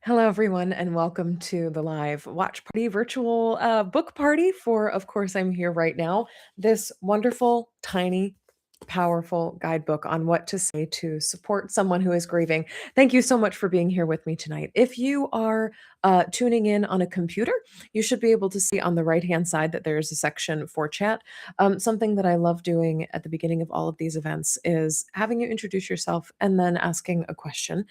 Hello, everyone, and welcome to the live watch party virtual book party for Of Course I'm Here Right Now. This wonderful, tiny, powerful guidebook on what to say to support someone who is grieving. Thank you so much for being here with me tonight. If you are tuning in on a computer, you should be able to see on the right hand side that there is a section for chat. Something that I love doing at the beginning of all of these events is having you introduce yourself and then asking a question.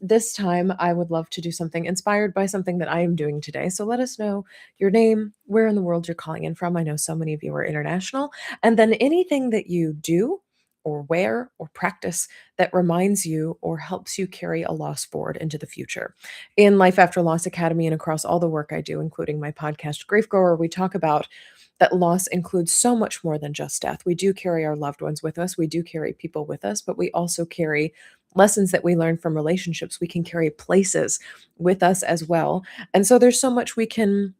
This time, I would love to do something inspired by something that I am doing today. So let us know your name, where in the world you're calling in from. I know so many of you are international. And then anything that you do or wear or practice that reminds you or helps you carry a loss forward into the future. In Life After Loss Academy and across all the work I do, including my podcast, Grief Grower, we talk about that loss includes so much more than just death. We do carry our loved ones with us, we do carry people with us, but we also carry lessons that we learn from relationships. We can carry places with us as well. And so there's so much we can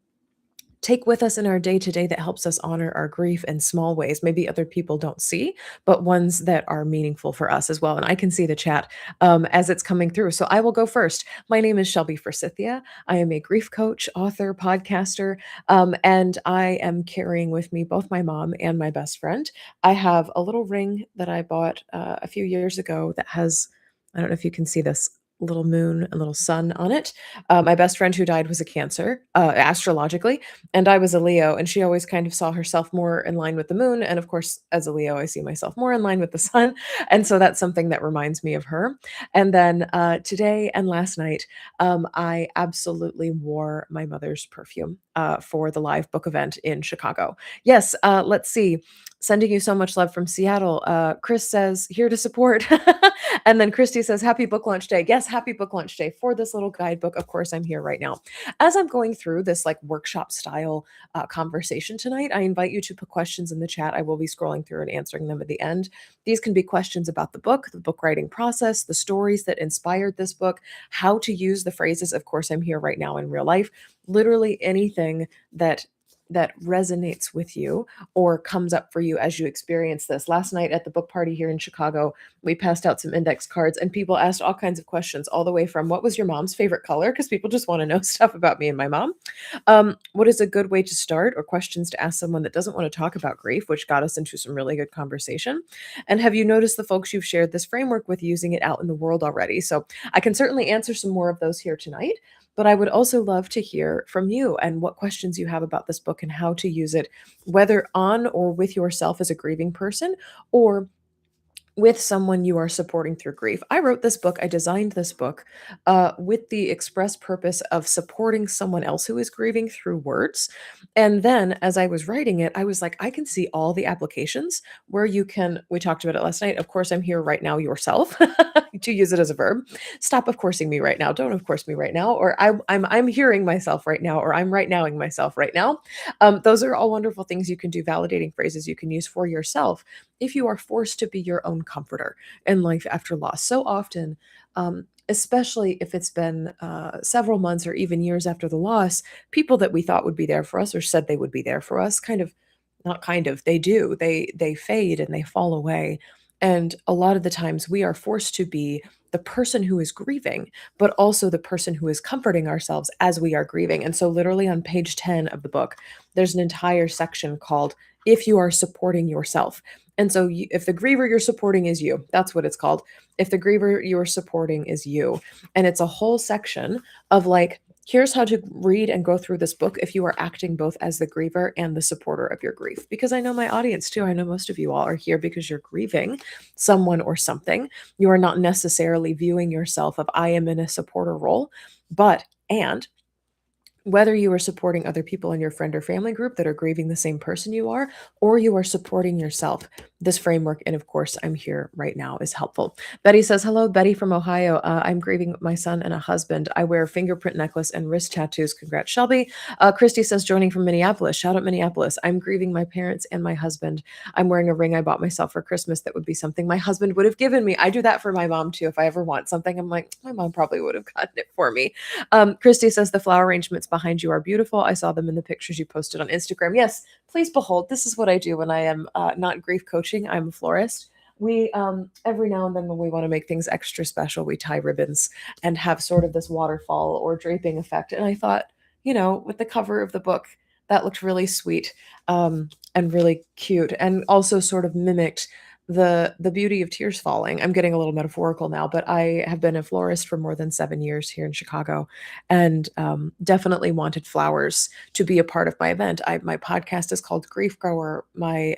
take with us in our day to day that helps us honor our grief in small ways, maybe other people don't see, but ones that are meaningful for us as well. And I can see the chat as it's coming through. So I will go first. My name is Shelby Forsythia. I am a grief coach, author, podcaster, and I am carrying with me both my mom and my best friend. I have a little ring that I bought a few years ago that has, I don't know if you can see this, little moon and little sun on it. My best friend who died was a Cancer, astrologically, and I was a Leo, and she always kind of saw herself more in line with the moon. And of course, as a Leo, I see myself more in line with the sun. And so that's something that reminds me of her. And then today and last night, I absolutely wore my mother's perfume for the live book event in Chicago. Yes, let's see. Sending you so much love from Seattle. Chris says, here to support. And then Christy says, happy book launch day. Yes, happy book launch day for this little guidebook. Of course, I'm here right now. As I'm going through this like workshop style conversation tonight, I invite you to put questions in the chat. I will be scrolling through and answering them at the end. These can be questions about the book writing process, the stories that inspired this book, how to use the phrases, of course, I'm here right now in real life, literally anything that resonates with you or comes up for you as you experience this. Last night at the book party here in Chicago, we passed out some index cards and people asked all kinds of questions, all the way from what was your mom's favorite color? Because people just want to know stuff about me and my mom. What is a good way to start, or questions to ask someone that doesn't want to talk about grief, which got us into some really good conversation. And have you noticed the folks you've shared this framework with using it out in the world already? So I can certainly answer some more of those here tonight. But I would also love to hear from you and what questions you have about this book and how to use it, whether on or with yourself as a grieving person, or with someone you are supporting through grief. I wrote this book, I designed this book with the express purpose of supporting someone else who is grieving through words. And then as I was writing it, I was like, I can see all the applications where you can, we talked about it last night. Of course, I'm here right now yourself to use it as a verb. Stop of coursing me right now. Don't of course me right now. Or I'm hearing myself right now, or I'm right nowing myself right now. Those are all wonderful things you can do, validating phrases you can use for yourself if you are forced to be your own comforter in life after loss. So often, especially if it's been several months or even years after the loss, people that we thought would be there for us or said they would be there for us kind of, not kind of, they do. They fade and they fall away. And a lot of the times we are forced to be the person who is grieving, but also the person who is comforting ourselves as we are grieving. And so, literally on page 10 of the book, there's an entire section called If You Are Supporting Yourself. And so, if the griever you're supporting is you, that's what it's called. If the griever you're supporting is you. And it's a whole section of like, here's how to read and go through this book if you are acting both as the griever and the supporter of your grief. Because I know my audience too. I know most of you all are here because you're grieving someone or something. You are not necessarily viewing yourself of I am in a supporter role, but and whether you are supporting other people in your friend or family group that are grieving the same person you are, or you are supporting yourself, this framework, and of course, I'm here right now, is helpful. Betty says, hello, Betty from Ohio. I'm grieving my son and a husband. I wear a fingerprint necklace and wrist tattoos. Congrats, Shelby. Christy says, joining from Minneapolis. Shout out Minneapolis. I'm grieving my parents and my husband. I'm wearing a ring I bought myself for Christmas that would be something my husband would have given me. I do that for my mom too. If I ever want something, I'm like, my mom probably would have gotten it for me. Christy says the flower arrangements behind you are beautiful. I saw them in the pictures you posted on Instagram. Yes, please behold. This is what I do when I am not grief coaching. I'm a florist. We every now and then when we want to make things extra special, we tie ribbons and have sort of this waterfall or draping effect. And I thought, with the cover of the book, that looked really sweet, and really cute, and also sort of mimicked the beauty of tears falling. I'm getting a little metaphorical now, but I have been a florist for more than 7 years here in Chicago, and definitely wanted flowers to be a part of my event. My podcast is called Grief Grower. My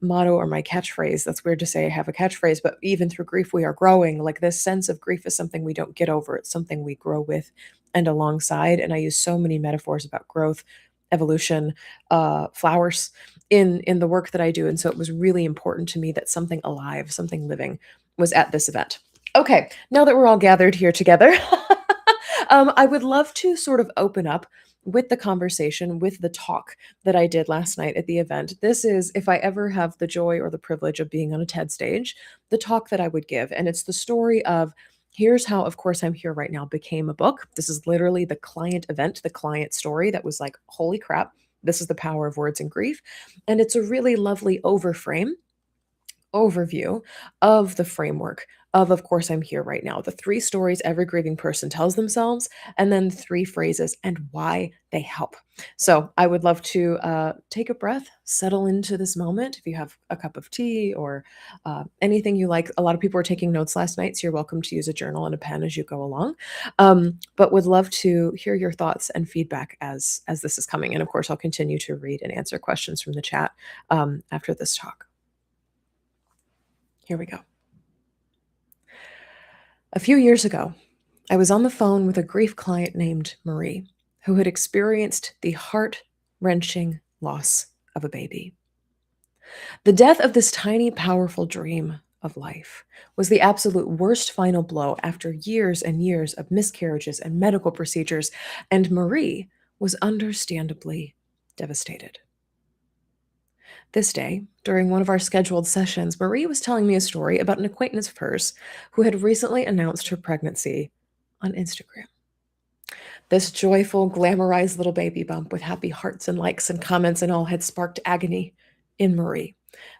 motto or my catchphrase, that's weird to say I have a catchphrase, but even through grief, we are growing. Like, this sense of grief is something we don't get over, it's something we grow with and alongside. And I use so many metaphors about growth, evolution, flowers in the work that I do. And so it was really important to me that something alive, something living was at this event. Okay, now that we're all gathered here together, I would love to sort of open up with the conversation, with the talk that I did last night at the event. This is, if I ever have the joy or the privilege of being on a TED stage, the talk that I would give. And it's the story of here's how, of course, I'm here right now became a book. This is literally the client event, the client story that was like, holy crap, this is the power of words and grief. And it's a really lovely overview of the framework of course I'm here right now, the three stories every grieving person tells themselves, and then three phrases and why they help. So I would love to take a breath, settle into this moment. If you have a cup of tea or anything you like, a lot of people were taking notes last night, so you're welcome to use a journal and a pen as you go along, but would love to hear your thoughts and feedback as this is coming. And of course I'll continue to read and answer questions from the chat after this talk. Here we go. A few years ago, I was on the phone with a grief client named Marie, who had experienced the heart-wrenching loss of a baby. The death of this tiny, powerful dream of life was the absolute worst final blow after years and years of miscarriages and medical procedures, and Marie was understandably devastated. This day, during one of our scheduled sessions, Marie was telling me a story about an acquaintance of hers who had recently announced her pregnancy on Instagram. This joyful, glamorized little baby bump with happy hearts and likes and comments and all had sparked agony in Marie,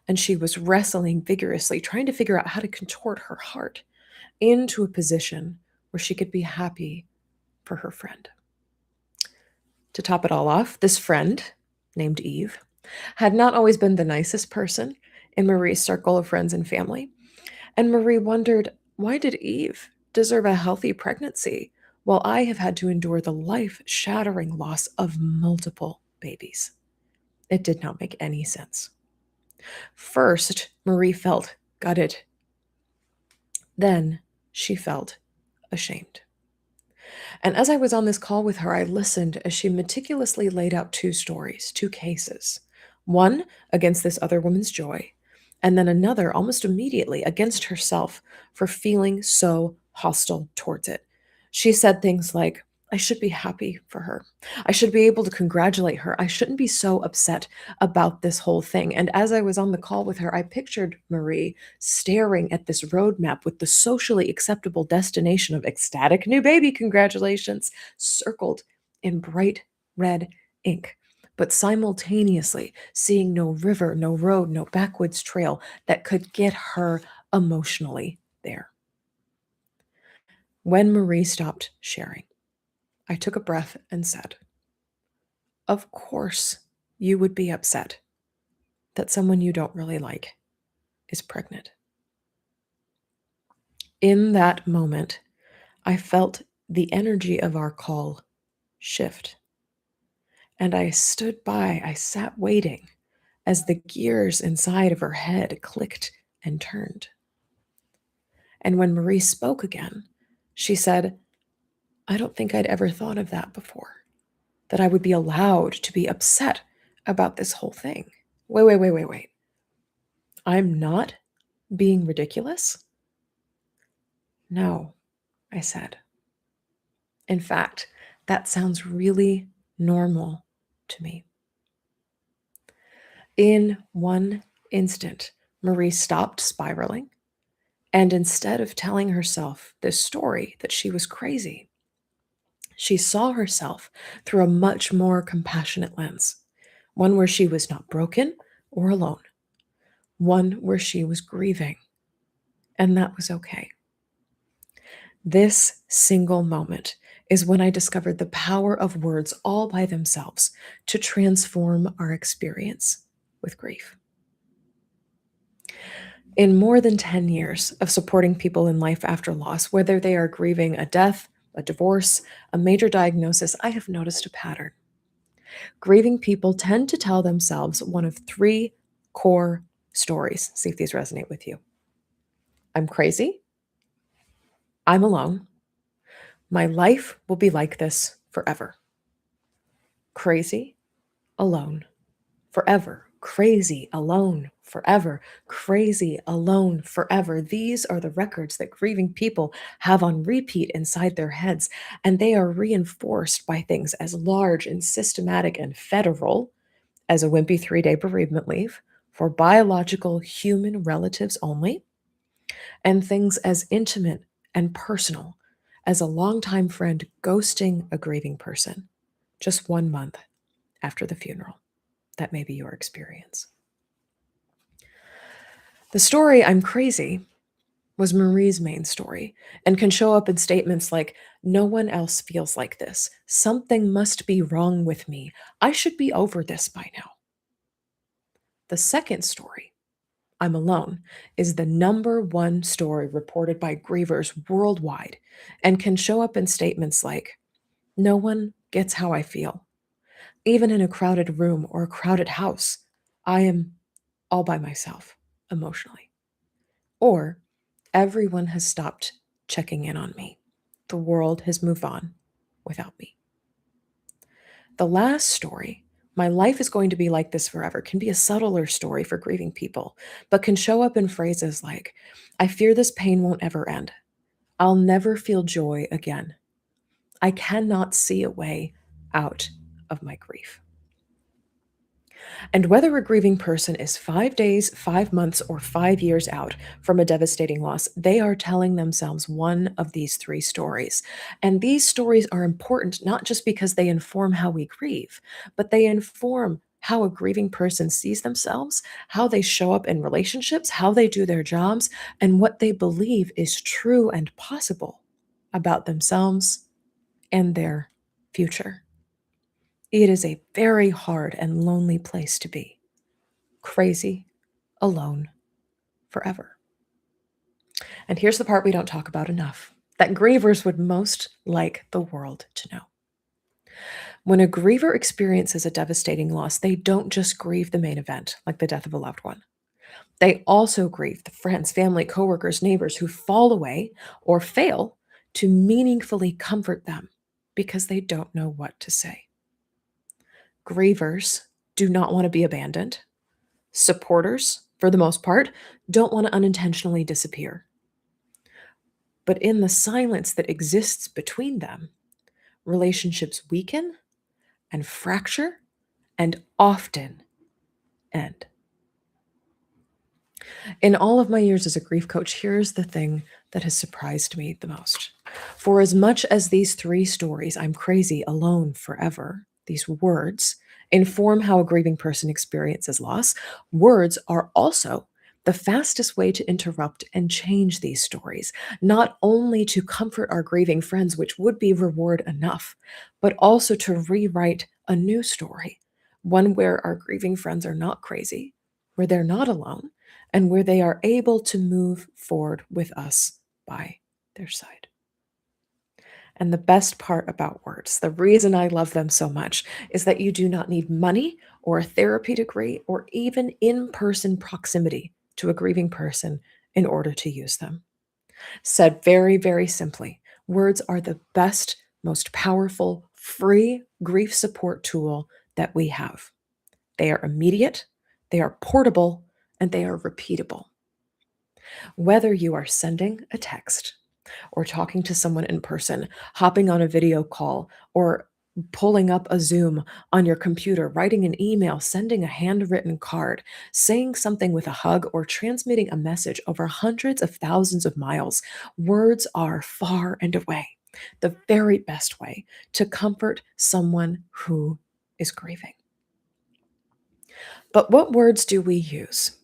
and she was wrestling vigorously, trying to figure out how to contort her heart into a position where she could be happy for her friend. To top it all off, this friend, named Eve, had not always been the nicest person in Marie's circle of friends and family. And Marie wondered, why did Eve deserve a healthy pregnancy while I have had to endure the life-shattering loss of multiple babies? It did not make any sense. First, Marie felt gutted. Then she felt ashamed. And as I was on this call with her, I listened as she meticulously laid out two stories, two cases. One against this other woman's joy, and then another almost immediately against herself for feeling so hostile towards it. She said things like, I should be happy for her. I should be able to congratulate her. I shouldn't be so upset about this whole thing. And as I was on the call with her, I pictured Marie staring at this roadmap with the socially acceptable destination of ecstatic new baby congratulations circled in bright red ink, but simultaneously seeing no river, no road, no backwoods trail that could get her emotionally there. When Marie stopped sharing, I took a breath and said, of course you would be upset that someone you don't really like is pregnant. In that moment, I felt the energy of our call shift. And I stood by, I sat waiting as the gears inside of her head clicked and turned. And when Marie spoke again, she said, I don't think I'd ever thought of that before, that I would be allowed to be upset about this whole thing. Wait. I'm not being ridiculous? No, I said. In fact, that sounds really normal to me. In one instant, Marie stopped spiraling, and instead of telling herself this story that she was crazy, she saw herself through a much more compassionate lens, one where she was not broken or alone, one where she was grieving, and that was okay. This single moment is when I discovered the power of words all by themselves to transform our experience with grief. In more than 10 years of supporting people in life after loss, whether they are grieving a death, a divorce, a major diagnosis, I have noticed a pattern. Grieving people tend to tell themselves one of three core stories. See if these resonate with you. I'm crazy. I'm alone. My life will be like this forever. Crazy, alone, forever. Crazy, alone, forever. Crazy, alone, forever. These are the records that grieving people have on repeat inside their heads, and they are reinforced by things as large and systematic and federal as a wimpy 3-day bereavement leave for biological human relatives only, and things as intimate and personal as a longtime friend ghosting a grieving person just 1 month after the funeral. That may be your experience. The story, I'm crazy, was Marie's main story and can show up in statements like, no one else feels like this. Something must be wrong with me. I should be over this by now. The second story, I'm alone, is the number one story reported by grievers worldwide and can show up in statements like, no one gets how I feel. Even in a crowded room or a crowded house, I am all by myself emotionally. Or everyone has stopped checking in on me. The world has moved on without me. The last story, my life is going to be like this forever, can be a subtler story for grieving people, but can show up in phrases like, I fear this pain won't ever end. I'll never feel joy again. I cannot see a way out of my grief. And whether a grieving person is 5 days, 5 months, or 5 years out from a devastating loss, they are telling themselves one of these three stories. And these stories are important not just because they inform how we grieve, but they inform how a grieving person sees themselves, how they show up in relationships, how they do their jobs, and what they believe is true and possible about themselves and their future. It is a very hard and lonely place to be. Crazy, alone, forever. And here's the part we don't talk about enough that grievers would most like the world to know. When a griever experiences a devastating loss, they don't just grieve the main event, like the death of a loved one. They also grieve the friends, family, coworkers, neighbors who fall away or fail to meaningfully comfort them because they don't know what to say. Grievers do not want to be abandoned. Supporters, for the most part, don't want to unintentionally disappear. But in the silence that exists between them, relationships weaken and fracture and often end. In all of my years as a grief coach, here's the thing that has surprised me the most. For as much as these three stories, I'm crazy, alone, forever, these words inform how a grieving person experiences loss, words are also the fastest way to interrupt and change these stories, not only to comfort our grieving friends, which would be reward enough, but also to rewrite a new story, one where our grieving friends are not crazy, where they're not alone, and where they are able to move forward with us by their side. And the best part about words, the reason I love them so much, is that you do not need money or a therapy degree or even in person proximity to a grieving person in order to use them. Said very, very simply, words are the best, most powerful, free grief support tool that we have. They are immediate, they are portable, and they are repeatable. Whether you are sending a text or talking to someone in person, hopping on a video call, or pulling up a Zoom on your computer, writing an email, sending a handwritten card, saying something with a hug, or transmitting a message over hundreds of thousands of miles, words are far and away the very best way to comfort someone who is grieving. But what words do we use?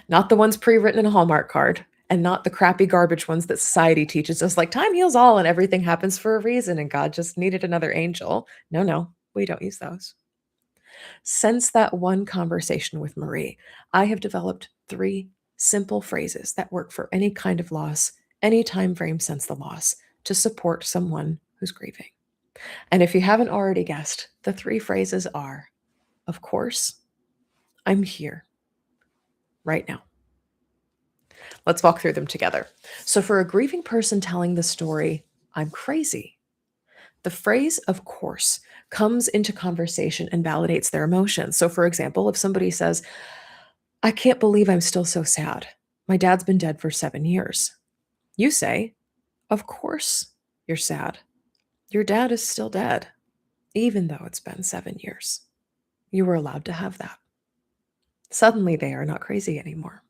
Not the ones pre-written in a Hallmark card, and not the crappy garbage ones that society teaches us, like time heals all and everything happens for a reason and God just needed another angel. No, no, we don't use those. Since that one conversation with Marie, I have developed three simple phrases that work for any kind of loss, any time frame since the loss, to support someone who's grieving. And if you haven't already guessed, the three phrases are, of course, I'm here right now. Let's walk through them together. So, for a grieving person telling the story, I'm crazy, the phrase, of course, comes into conversation and validates their emotions. So, for example, if somebody says, I can't believe I'm still so sad. My dad's been dead for 7 years. You say, of course you're sad. Your dad is still dead, even though it's been 7 years. You were allowed to have that. Suddenly, they are not crazy anymore.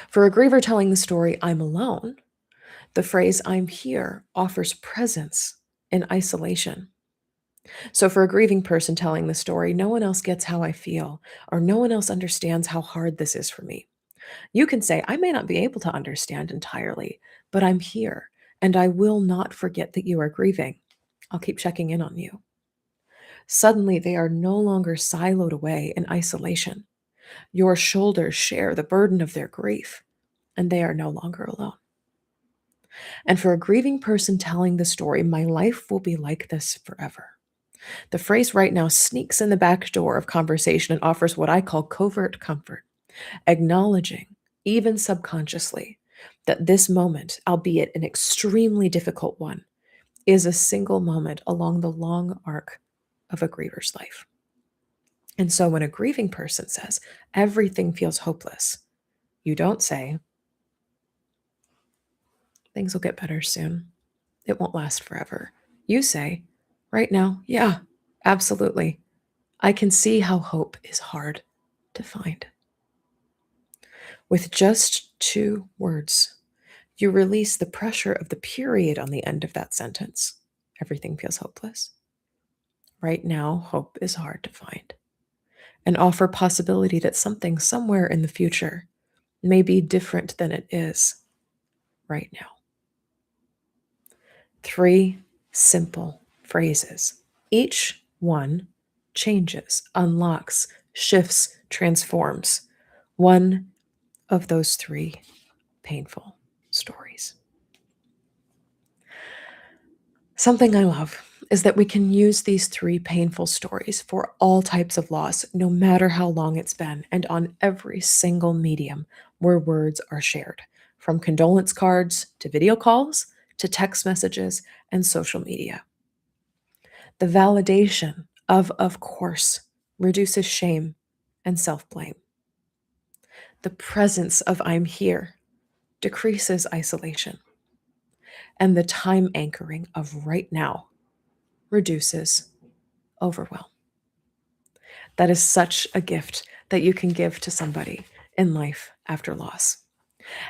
For a griever telling the story, I'm alone, the phrase I'm here offers presence in isolation. So, for a grieving person telling the story, no one else gets how I feel, or no one else understands how hard this is for me. You can say, I may not be able to understand entirely, but I'm here, and I will not forget that you are grieving. I'll keep checking in on you. Suddenly, they are no longer siloed away in isolation. Your shoulders share the burden of their grief, and they are no longer alone. And for a grieving person telling the story, my life will be like this forever. The phrase right now sneaks in the back door of conversation and offers what I call covert comfort, acknowledging, even subconsciously, that this moment, albeit an extremely difficult one, is a single moment along the long arc of a griever's life. And so when a grieving person says, everything feels hopeless, you don't say, things will get better soon. It won't last forever. You say, right now, yeah, absolutely. I can see how hope is hard to find. With just two words, you release the pressure of the period on the end of that sentence. Everything feels hopeless. Right now, hope is hard to find. And offer possibility that something somewhere in the future may be different than it is right now. Three simple phrases. Each one changes, unlocks, shifts, transforms one of those three painful stories. Something I love is that we can use these three painful stories for all types of loss, no matter how long it's been, and on every single medium where words are shared, from condolence cards to video calls to text messages and social media. The validation of course, reduces shame and self blame. The presence of I'm here decreases isolation. And the time anchoring of right now reduces overwhelm. That is such a gift that you can give to somebody in life after loss.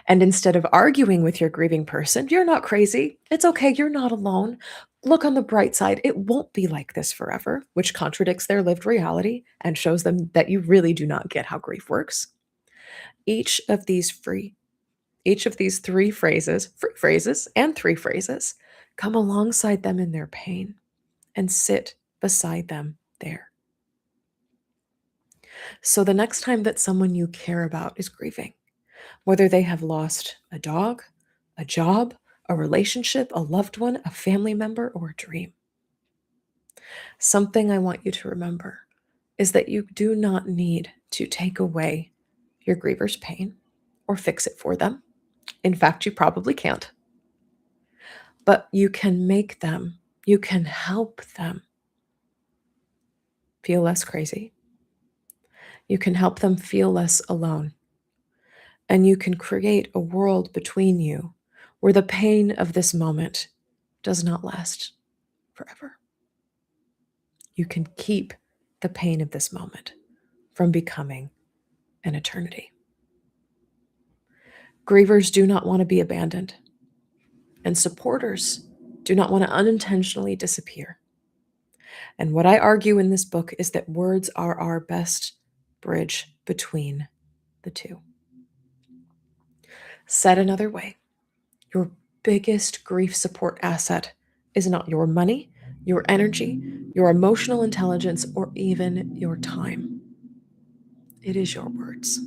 And instead of arguing with your grieving person, you're not crazy. It's okay. You're not alone. Look on the bright side. It won't be like this forever, which contradicts their lived reality and shows them that you really do not get how grief works. Each of these three phrases, free phrases, and three phrases come alongside them in their pain and sit beside them there. So the next time that someone you care about is grieving, whether they have lost a dog, a job, a relationship, a loved one, a family member, or a dream, something I want you to remember is that you do not need to take away your griever's pain or fix it for them. In fact, you probably can't. But you can make them, you can help them feel less crazy. You can help them feel less alone. And you can create a world between you where the pain of this moment does not last forever. You can keep the pain of this moment from becoming an eternity. Grievers do not want to be abandoned, and supporters do not want to unintentionally disappear. And what I argue in this book is that words are our best bridge between the two. Said another way, your biggest grief support asset is not your money, your energy, your emotional intelligence, or even your time. It is your words.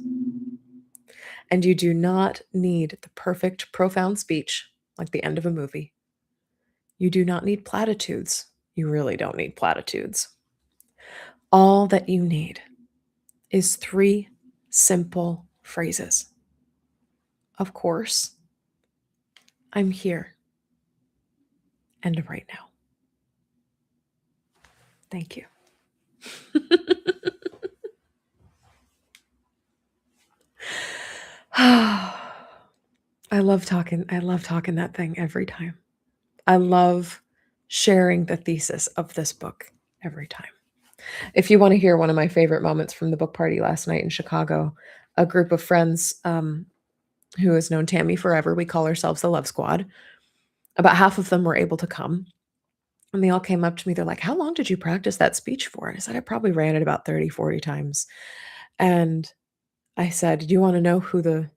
And you do not need the perfect, profound speech like the end of a movie. You do not need platitudes. You really don't need platitudes. All that you need is three simple phrases. Of course, I'm here and right now. Thank you. I love talking. I love talking that thing every time. I love sharing the thesis of this book every time. If you want to hear one of my favorite moments from the book party last night in Chicago, a group of friends who has known Tammy forever, we call ourselves the Love Squad. About half of them were able to come. And they all came up to me. They're like, "How long did you practice that speech for?" And I said, "I probably ran it about 30, 40 times." And I said, "Do you want to know who the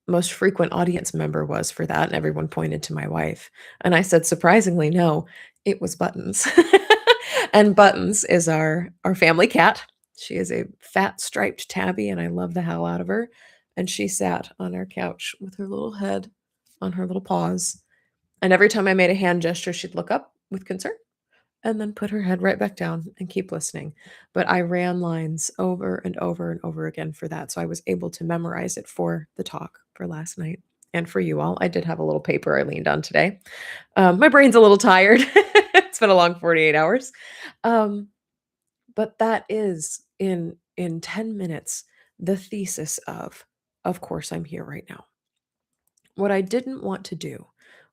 most frequent audience member was for that?" And everyone pointed to my wife. And I said, surprisingly, no, it was Buttons. And Buttons is our family cat. She is a fat striped tabby, and I love the hell out of her. And she sat on our couch with her little head on her little paws. And every time I made a hand gesture, she'd look up with concern and then put her head right back down and keep listening. But I ran lines over and over and over again for that. So I was able to memorize it for the talk for last night and for you all. I did have a little paper I leaned on today. My brain's a little tired. It's been a long 48 hours. But that is in 10 minutes the thesis of course I'm here right now. What I didn't want to do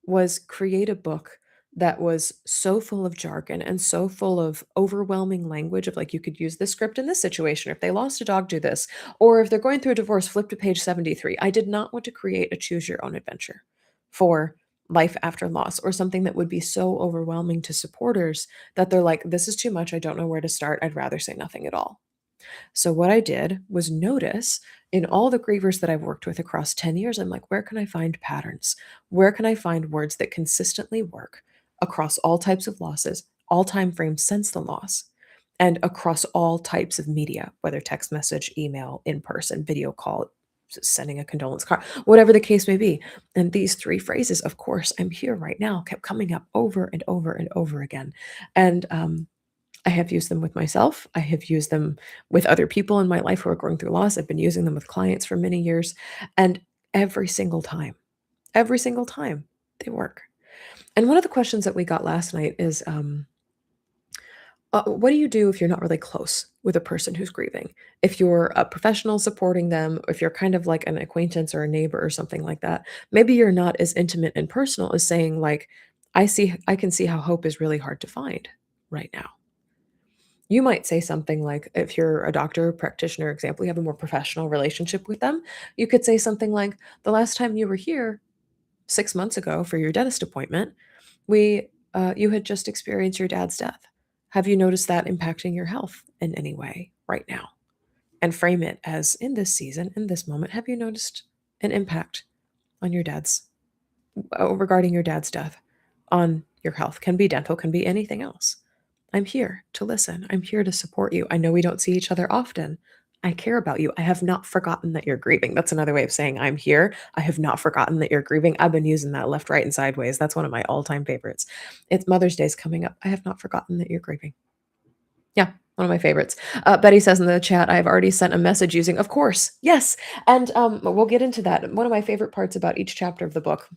was create a book that was so full of jargon and so full of overwhelming language of like, you could use this script in this situation. If they lost a dog, do this. Or if they're going through a divorce, flip to page 73. I did not want to create a choose your own adventure for life after loss or something that would be so overwhelming to supporters that they're like, this is too much. I don't know where to start. I'd rather say nothing at all. So what I did was notice in all the grievers that I've worked with across 10 years, I'm like, where can I find patterns? Where can I find words that consistently work across all types of losses, all time frames since the loss, and across all types of media, whether text message, email, in person, video call, sending a condolence card, whatever the case may be. And these three phrases, of course, I'm here right now, kept coming up over and over and over again. And I have used them with myself. I have used them with other people in my life who are going through loss. I've been using them with clients for many years. And every single time, they work. And one of the questions that we got last night is what do you do if you're not really close with a person who's grieving? If you're a professional supporting them, if you're kind of like an acquaintance or a neighbor or something like that, maybe you're not as intimate and personal as saying, like, I can see how hope is really hard to find right now. You might say something like, if you're a doctor, practitioner, example, you have a more professional relationship with them, you could say something like, the last time you were here 6 months ago for your dentist appointment, you had just experienced your dad's death. Have you noticed that impacting your health in any way right now? And frame it as, in this season, in this moment, have you noticed an impact on your dad's, regarding your dad's death on your health? Can be dental, can be anything else. I'm here to listen. I'm here to support you. I know we don't see each other often. I care about you. I have not forgotten that you're grieving. That's another way of saying I'm here. I have not forgotten that you're grieving. I've been using that left, right, and sideways. That's one of my all-time favorites. It's Mother's Day's coming up. I have not forgotten that you're grieving. Yeah, one of my favorites. Betty says in the chat, I've already sent a message using, of course, yes. And we'll get into that. One of my favorite parts about each chapter of the book,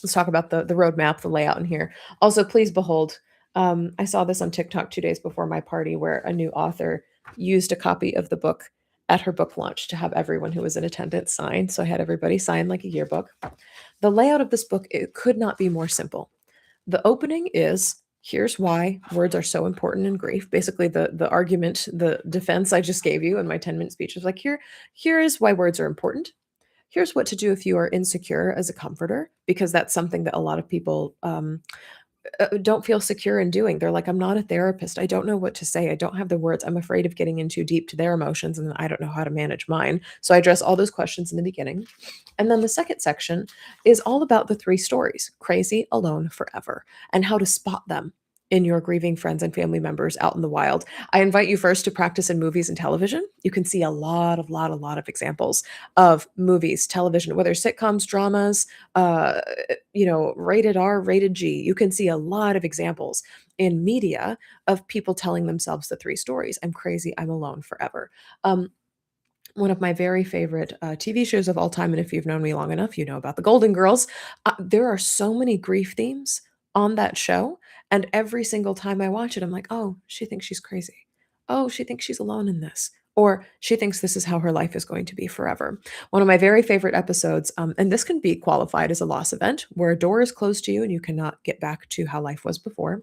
let's talk about the roadmap, the layout in here. Also, please behold, I saw this on TikTok 2 days before my party where a new author used a copy of the book at her book launch to have everyone who was in attendance sign. So I had everybody sign like a yearbook. The layout of this book, it could not be more simple. The opening is, here's why words are so important in grief. Basically, the argument, the defense I just gave you in my 10-minute speech was like, here is why words are important. Here's what to do if you are insecure as a comforter, because that's something that a lot of people don't feel secure in doing. They're like, I'm not a therapist. I don't know what to say. I don't have the words. I'm afraid of getting in too deep to their emotions, and I don't know how to manage mine. So I address all those questions in the beginning. And then the second section is all about the three stories: crazy, alone, forever, and how to spot them in your grieving friends and family members out in the wild. I invite you first to practice in movies and television. You can see a lot of examples of movies, television, whether sitcoms, dramas, uh, rated R, rated G. You can see a lot of examples in media of people telling themselves the three stories: I'm crazy, I'm alone forever. Um, One of my very favorite TV shows of all time, and if you've known me long enough, you know about the Golden Girls. There are so many grief themes on that show, and every single time I watch it, I'm like, oh, she thinks she's crazy. Oh, she thinks she's alone in this. Or she thinks this is how her life is going to be forever. One of my very favorite episodes, and this can be qualified as a loss event, where a door is closed to you and you cannot get back to how life was before.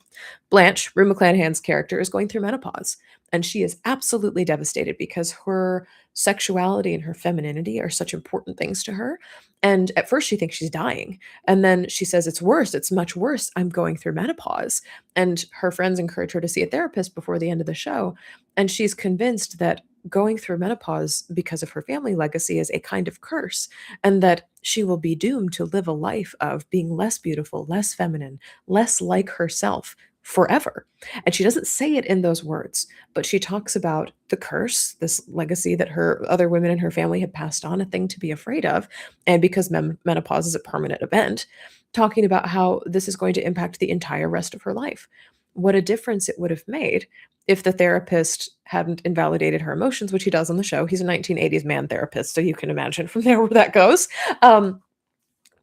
Blanche, Rue McClanahan's character, is going through menopause, and she is absolutely devastated because her sexuality and her femininity are such important things to her. And at first, she thinks she's dying. And then she says, it's worse. It's much worse. I'm going through menopause. And her friends encourage her to see a therapist before the end of the show. And she's convinced that going through menopause because of her family legacy is a kind of curse, and that she will be doomed to live a life of being less beautiful, less feminine, less like herself forever. And she doesn't say it in those words, but she talks about the curse, this legacy that her other women in her family had passed on, a thing to be afraid of. And because menopause is a permanent event, talking about how this is going to impact the entire rest of her life. What a difference it would have made if the therapist hadn't invalidated her emotions, which he does on the show. He's a 1980s man therapist, so you can imagine from there where that goes.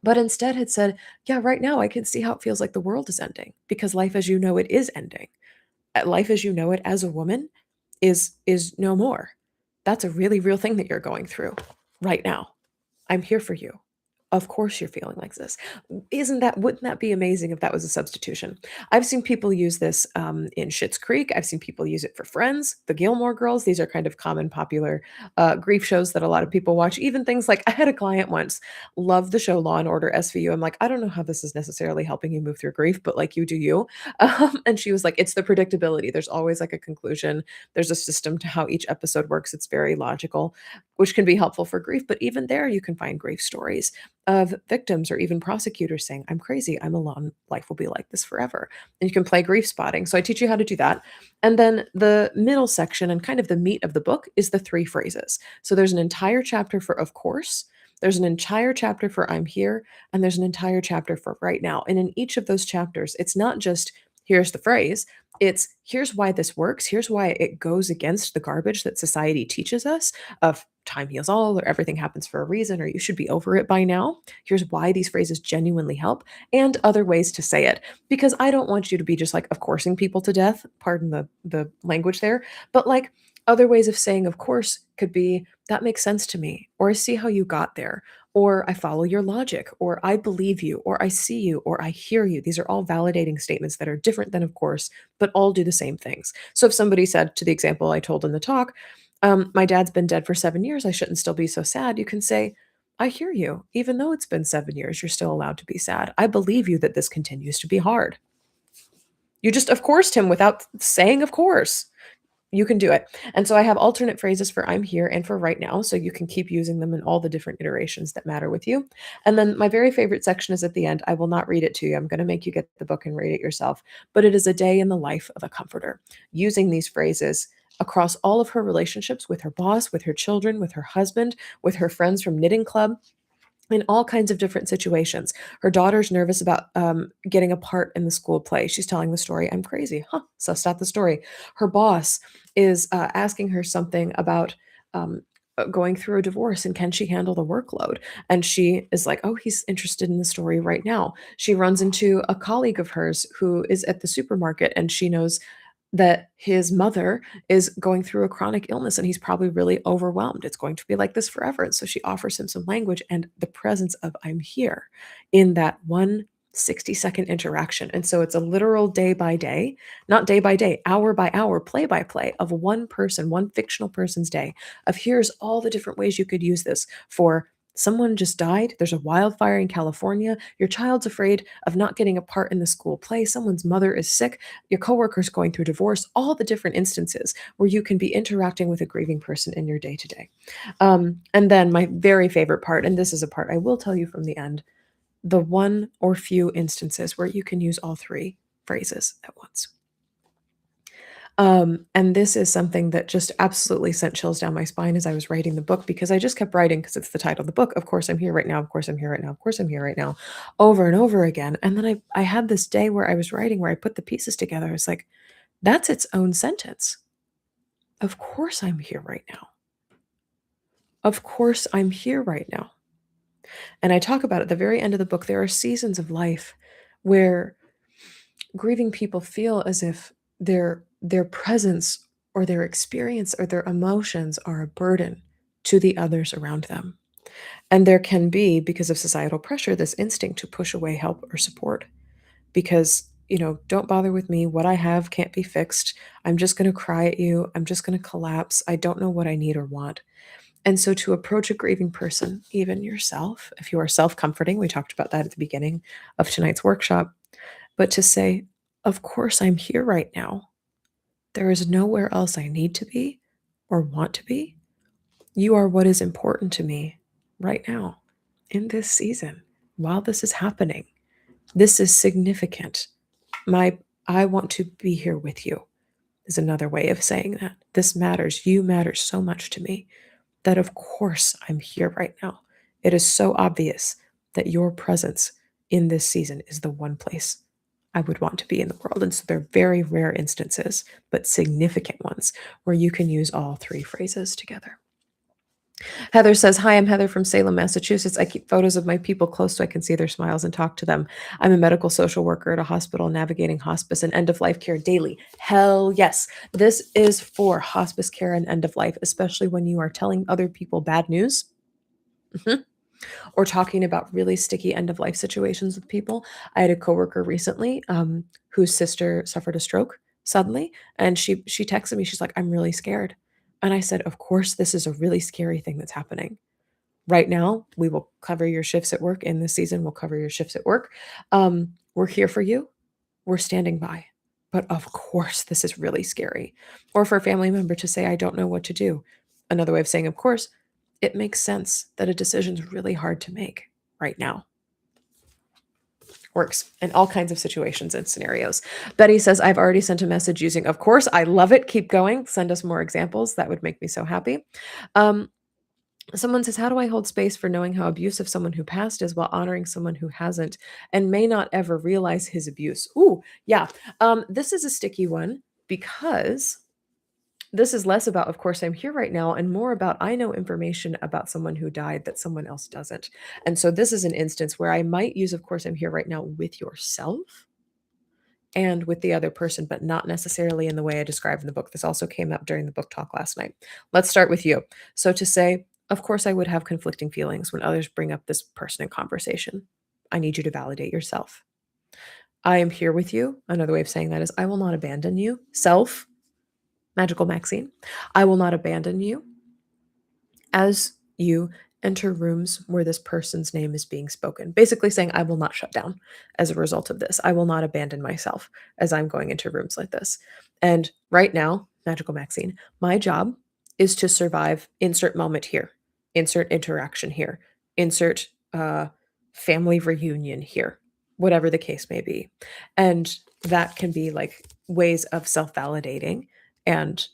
But instead had said, yeah, right now I can see how it feels like the world is ending, because life as you know it is ending. Life as you know it as a woman is no more. That's a really real thing that you're going through right now. I'm here for you. Of course you're feeling like this. Wouldn't that be amazing if that was a substitution? I've seen people use this in Schitt's Creek. I've seen people use it for Friends, the Gilmore Girls. These are kind of common, popular grief shows that a lot of people watch. Even things like, I had a client once love the show Law and Order SVU. I'm like, I don't know how this is necessarily helping you move through grief, but like, you do you. And she was like, it's the predictability. There's always like a conclusion. There's a system to how each episode works. It's very logical, which can be helpful for grief. But even there, you can find grief stories of victims or even prosecutors saying, I'm crazy, I'm alone, life will be like this forever. And you can play grief spotting. So I teach you how to do that. And then the middle section and kind of the meat of the book is the three phrases. So there's an entire chapter for of course, there's an entire chapter for I'm here, and there's an entire chapter for right now. And in each of those chapters, it's not just here's the phrase, it's here's why this works, here's why it goes against the garbage that society teaches us of time heals all, or everything happens for a reason, or you should be over it by now. Here's why these phrases genuinely help, and other ways to say it. Because I don't want you to be just like, of coursing people to death, pardon the language there, but like other ways of saying of course could be that makes sense to me, or I see how you got there, or I follow your logic, or I believe you, or I see you, or I hear you. These are all validating statements that are different than of course, but all do the same things. So if somebody said, to the example I told in the talk, my dad's been dead for 7 years, I shouldn't still be so sad. You can say, I hear you. Even though it's been 7 years, you're still allowed to be sad. I believe you that this continues to be hard. You just of coursed him without saying of course. You can do it. And so I have alternate phrases for I'm here and for right now, so you can keep using them in all the different iterations that matter with you. And then my very favorite section is at the end. I will not read it to you. I'm going to make you get the book and read it yourself. But it is a day in the life of a comforter, using these phrases across all of her relationships with her boss, with her children, with her husband, with her friends from knitting club, in all kinds of different situations. Her daughter's nervous about getting a part in the school play. She's telling the story. I'm crazy. Huh. Sussed out the story. Her boss is asking her something about going through a divorce and can she handle the workload? And she is like, oh, he's interested in the story right now. She runs into a colleague of hers who is at the supermarket, and she knows that his mother is going through a chronic illness and he's probably really overwhelmed. It's going to be like this forever. And so she offers him some language and the presence of I'm here in that one 60-second interaction. And so it's a literal day by day, not day by day, hour by hour, play by play of one person, one fictional person's day, of here's all the different ways you could use this for Someone just died. There's a wildfire in California. Your child's afraid of not getting a part in the school play. Someone's mother is sick. Your coworker's going through divorce. All the different instances where you can be interacting with a grieving person in your day to day. And then my very favorite part, and this is a part I will tell you from the end, the one or few instances where you can use all three phrases at once. And this is something that just absolutely sent chills down my spine as I was writing the book because I just kept writing because it's the title of the book. Of course, I'm here right now. Of course, I'm here right now. Of course, I'm here right now, over and over again. And then I had this day where I was writing where I put the pieces together. I was like, that's its own sentence. Of course, I'm here right now. Of course, I'm here right now. And I talk about at the very end of the book, there are seasons of life where grieving people feel as if their presence or their experience or their emotions are a burden to the others around them. And there can be, because of societal pressure, this instinct to push away help or support because, don't bother with me. What I have can't be fixed. I'm just going to cry at you. I'm just going to collapse. I don't know what I need or want. And so to approach a grieving person, even yourself, if you are self comforting, we talked about that at the beginning of tonight's workshop, but to say, of course, I'm here right now. There is nowhere else I need to be or want to be. You are what is important to me right now in this season while this is happening. This is significant. My I want to be here with you is another way of saying that. This matters. You matter so much to me that of course I'm here right now. It is so obvious that your presence in this season is the one place I would want to be in the world. And so they're very rare instances, but significant ones where you can use all three phrases together. Heather says, hi, I'm Heather from Salem, Massachusetts. I keep photos of my people close so I can see their smiles and talk to them. I'm a medical social worker at a hospital navigating hospice and end of life care daily. Hell yes. This is for hospice care and end of life, especially when you are telling other people bad news. Mhm. Or talking about really sticky end of life situations with people. I had a coworker recently whose sister suffered a stroke suddenly, and she texted me. She's like, "I'm really scared," and I said, "Of course, this is a really scary thing that's happening right now. We will cover your shifts at work in this season. We'll cover your shifts at work. We're here for you. We're standing by." But of course, this is really scary. Or for a family member to say, "I don't know what to do." Another way of saying, of course, it makes sense that a decision's really hard to make right now. Works in all kinds of situations and scenarios. Betty says, I've already sent a message using, of course, I love it. Keep going. Send us more examples. That would make me so happy. Um, Someone says, how do I hold space for knowing how abusive someone who passed is while honoring someone who hasn't and may not ever realize his abuse? Ooh, yeah. This is a sticky one because this is less about, of course, I'm here right now, and more about I know information about someone who died that someone else doesn't. And so this is an instance where I might use, of course, I'm here right now with yourself and with the other person, but not necessarily in the way I described in the book. This also came up during the book talk last night. Let's start with you. So to say, of course, I would have conflicting feelings when others bring up this person in conversation. I need you to validate yourself. I am here with you. Another way of saying that is, I will not abandon you. Self, Magical Maxine. I will not abandon you as you enter rooms where this person's name is being spoken. Basically saying, I will not shut down as a result of this. I will not abandon myself as I'm going into rooms like this. And right now, Magical Maxine, my job is to survive, insert moment here, insert interaction here, insert family reunion here, whatever the case may be. And that can be like ways of self validating and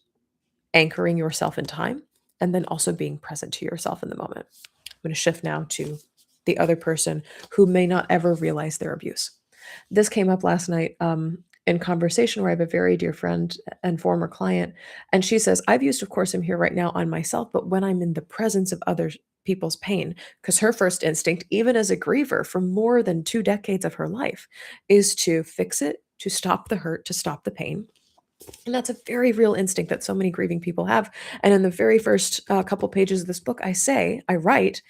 anchoring yourself in time, and then also being present to yourself in the moment. I'm going to shift now to the other person who may not ever realize their abuse. This came up last night in conversation where I have a very dear friend and former client, and she says, I've used, of course, I'm here right now on myself, but when I'm in the presence of other people's pain, because her first instinct, even as a griever for more than 2 decades of her life, is to fix it, to stop the hurt, to stop the pain. And that's a very real instinct that so many grieving people have. And in the very first couple pages of this book, I write,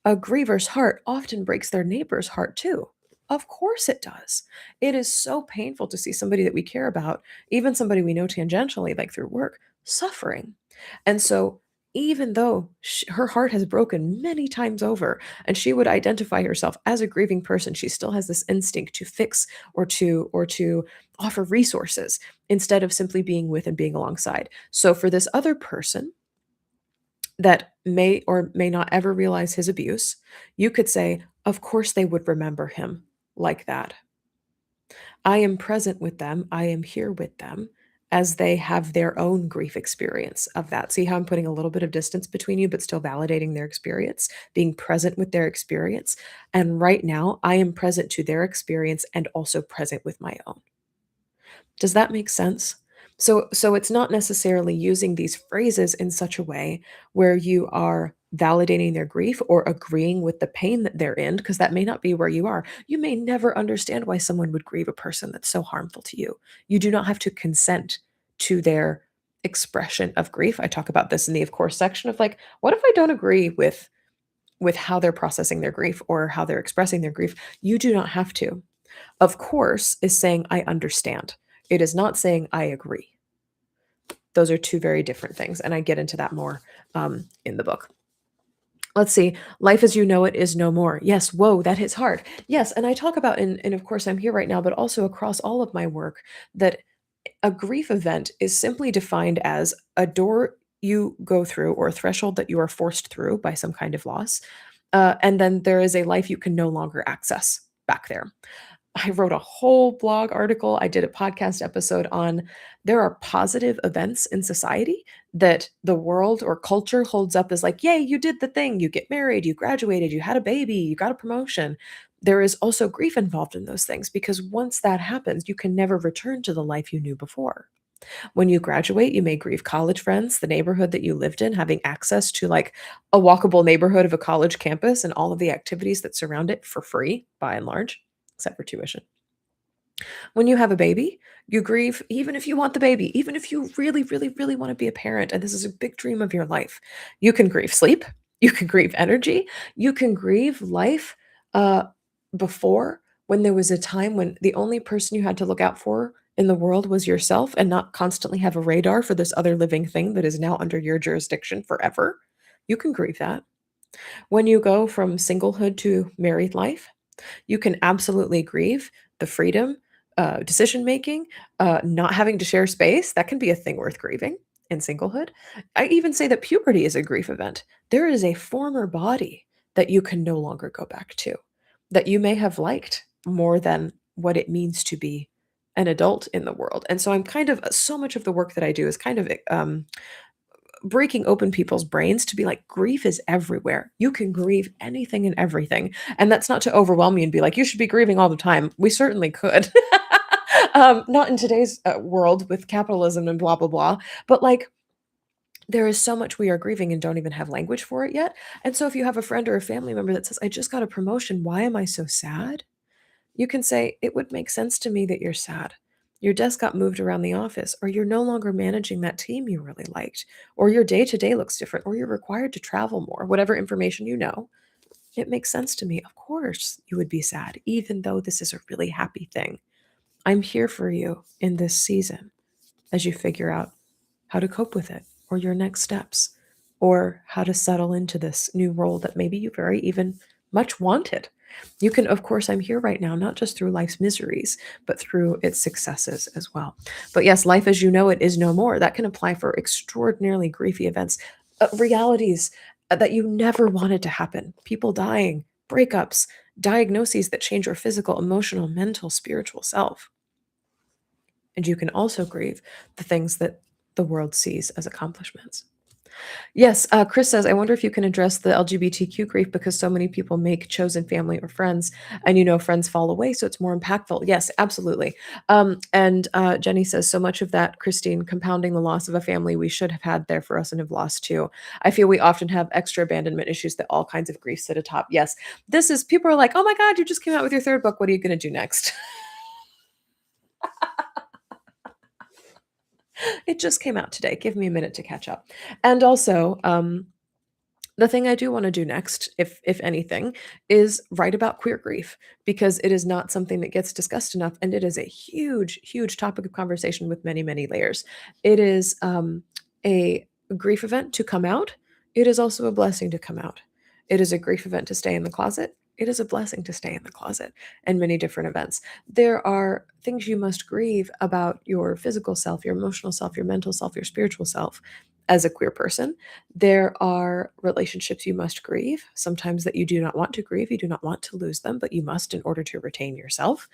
a griever's heart often breaks their neighbor's heart too. Of course it does. It is so painful to see somebody that we care about, even somebody we know tangentially, like through work, suffering. And so even though her heart has broken many times over and she would identify herself as a grieving person, she still has this instinct to fix or to offer resources instead of simply being with and being alongside. So for this other person that may or may not ever realize his abuse, you could say, of course they would remember him like that. I am present with them. I am here with them as they have their own grief experience of that. See how I'm putting a little bit of distance between you, but still validating their experience, being present with their experience. And right now, I am present to their experience and also present with my own. Does that make sense? So it's not necessarily using these phrases in such a way where you are validating their grief or agreeing with the pain that they're in, because that may not be where you are. You may never understand why someone would grieve a person that's so harmful to you. You do not have to consent to their expression of grief. I talk about this in the of course section of like, what if I don't agree with how they're processing their grief or how they're expressing their grief? You do not have to. Of course is saying I understand. It is not saying I agree. Those are two very different things, and I get into that more in the book. Let's see. Life as you know it is no more. Yes. Whoa, that hits hard. Yes, and I talk about and of course I'm here right now, but also across all of my work that a grief event is simply defined as a door you go through or a threshold that you are forced through by some kind of loss, and then there is a life you can no longer access back there. I wrote a whole blog article. I did a podcast episode on there are positive events in society that the world or culture holds up as like, yay, you did the thing. You get married, you graduated, you had a baby, you got a promotion. There is also grief involved in those things because once that happens, you can never return to the life you knew before. When you graduate, you may grieve college friends, the neighborhood that you lived in, having access to like a walkable neighborhood of a college campus and all of the activities that surround it for free by and large, except for tuition. When you have a baby, you grieve even if you want the baby, even if you really, really, really want to be a parent, and this is a big dream of your life. You can grieve sleep, you can grieve energy, you can grieve life uh, before when there was a time when the only person you had to look out for in the world was yourself and not constantly have a radar for this other living thing that is now under your jurisdiction forever. You can grieve that. When you go from singlehood to married life, you can absolutely grieve the freedom, decision making, not having to share space. That can be a thing worth grieving in singlehood. I even say that puberty is a grief event. There is a former body that you can no longer go back to, that you may have liked more than what it means to be an adult in the world. And so I'm kind of so much of the work that I do is kind of breaking open people's brains to be like, grief is everywhere. You can grieve anything and everything. And that's not to overwhelm you and be like, you should be grieving all the time. We certainly could. Not in today's world with capitalism and blah, blah, blah. But like, there is so much we are grieving and don't even have language for it yet. And so if you have a friend or a family member that says, I just got a promotion, why am I so sad? You can say, it would make sense to me that you're sad. Your desk got moved around the office, or you're no longer managing that team you really liked, or your day to day looks different, or you're required to travel more, whatever information you know. It makes sense to me. Of course, you would be sad, even though this is a really happy thing. I'm here for you in this season as you figure out how to cope with it, or your next steps, or how to settle into this new role that maybe you very even much wanted. You can, of course, I'm here right now, not just through life's miseries, but through its successes as well. But yes, life as you know it is no more. That can apply for extraordinarily griefy events, realities that you never wanted to happen, people dying, breakups, diagnoses that change your physical, emotional, mental, spiritual self. And you can also grieve the things that the world sees as accomplishments. Yes, Chris says, I wonder if you can address the LGBTQ grief because so many people make chosen family or friends, and friends fall away, so it's more impactful. Yes, absolutely. And Jenny says, so much of that, Christine, compounding the loss of a family we should have had there for us and have lost too. I feel we often have extra abandonment issues that all kinds of grief sit atop. Yes, this is, people are like, oh my God, you just came out with your third book. What are you going to do next? It just came out today. Give me a minute to catch up. And also, the thing I do want to do next, if anything, is write about queer grief because it is not something that gets discussed enough, and it is a huge, huge topic of conversation with many, many layers. It is a grief event to come out It is also a blessing to come out. It is a grief event to stay in the closet. It is a blessing to stay in the closet and many different events. There are things you must grieve about your physical self, your emotional self, your mental self, your spiritual self as a queer person. There are relationships you must grieve, sometimes that you do not want to grieve. You do not want to lose them, but you must in order to retain yourself.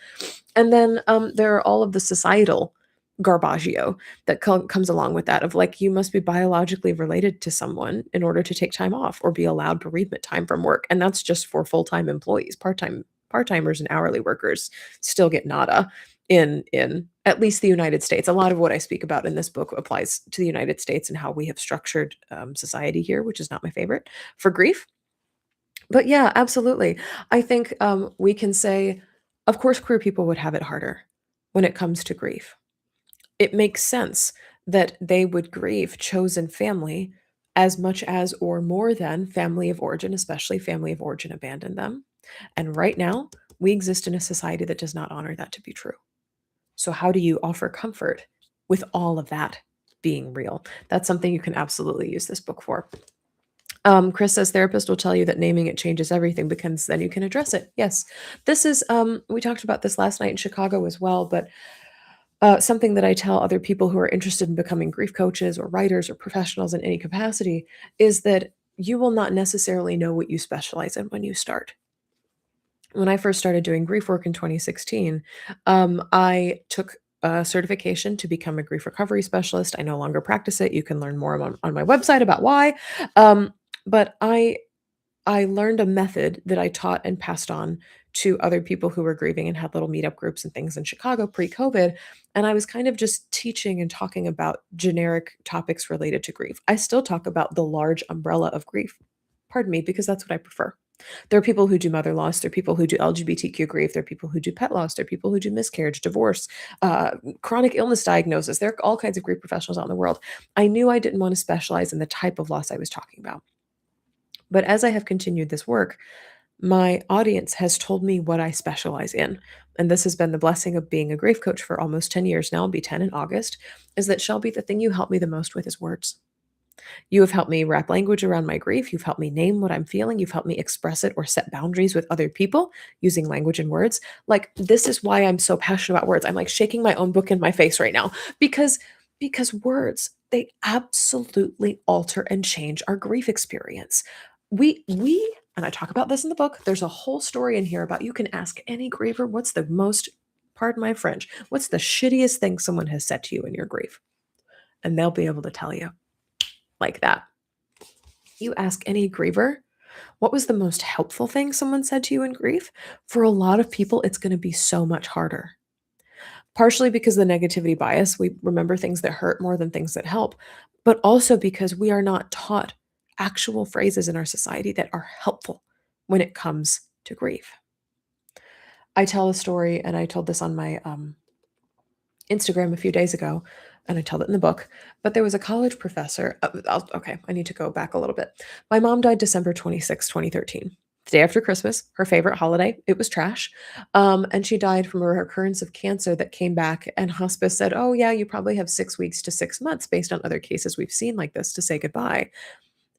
And then there are all of the societal garbaggio that comes along with that of like you must be biologically related to someone in order to take time off or be allowed bereavement time from work, and that's just for full-time employees. Part-timers and hourly workers still get nada in at least the United States. A lot of what I speak about in this book applies to the United States and how we have structured society here, which is not my favorite for grief. But yeah, absolutely. I think we can say, of course, queer people would have it harder when it comes to grief. It makes sense that they would grieve chosen family as much as or more than family of origin, especially family of origin abandoned them. And right now, we exist in a society that does not honor that to be true. So, how do you offer comfort with all of that being real? That's something you can absolutely use this book for. Chris says therapist will tell you that naming it changes everything because then you can address it. Yes, this is. We talked about this last night in Chicago as well, but something that I tell other people who are interested in becoming grief coaches or writers or professionals in any capacity is that you will not necessarily know what you specialize in when you start. When I first started doing grief work in 2016, I took a certification to become a grief recovery specialist. I no longer practice it. You can learn more on my website about why. But I learned a method that I taught and passed on to other people who were grieving and had little meetup groups and things in Chicago pre-COVID. And I was kind of just teaching and talking about generic topics related to grief. I still talk about the large umbrella of grief. Pardon me, because that's what I prefer. There are people who do mother loss. There are people who do LGBTQ grief. There are people who do pet loss. There are people who do miscarriage, divorce, chronic illness diagnosis. There are all kinds of grief professionals out in the world. I knew I didn't want to specialize in the type of loss I was talking about. But as I have continued this work, my audience has told me what I specialize in. And this has been the blessing of being a grief coach for almost 10 years now, I'll be 10 in August, is that Shelby, the thing you help me the most with is words. You have helped me wrap language around my grief. You've helped me name what I'm feeling. You've helped me express it or set boundaries with other people using language and words. Like this is why I'm so passionate about words. I'm like shaking my own book in my face right now because words, they absolutely alter and change our grief experience. We and I talk about this in the book. There's a whole story in here about you can ask any griever what's the most, pardon my French, what's the shittiest thing someone has said to you in your grief? And they'll be able to tell you like that. You ask any griever, what was the most helpful thing someone said to you in grief? For a lot of people, it's going to be so much harder. Partially because of the negativity bias, we remember things that hurt more than things that help, but also because we are not taught actual phrases in our society that are helpful when it comes to grief. I tell a story, and I told this on my Instagram a few days ago, and I tell it in the book. But there was a college professor. Okay, I need to go back a little bit. My mom died December 26, 2013. The day after Christmas, her favorite holiday. It was trash. And she died from a recurrence of cancer that came back, and hospice said, oh, yeah, you probably have 6 weeks to 6 months based on other cases we've seen like this to say goodbye.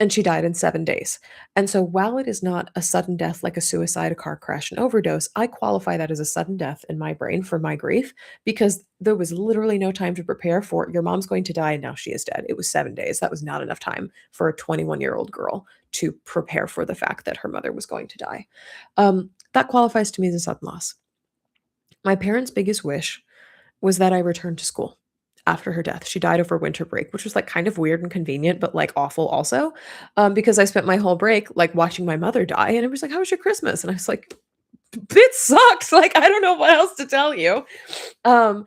And she died in 7 days. And so while it is not a sudden death like a suicide, a car crash, an overdose, I qualify that as a sudden death in my brain for my grief because there was literally no time to prepare for your mom's going to die and now she is dead. It was 7 days. That was not enough time for a 21-year-old girl to prepare for the fact that her mother was going to die. That qualifies to me as a sudden loss. My parents' biggest wish was that I return to school after her death. She died over winter break, which was like kind of weird and convenient, but like awful also, because I spent my whole break like watching my mother die, and it was like, "How was your Christmas?" And I was like, "It sucked." Like I don't know what else to tell you. Um,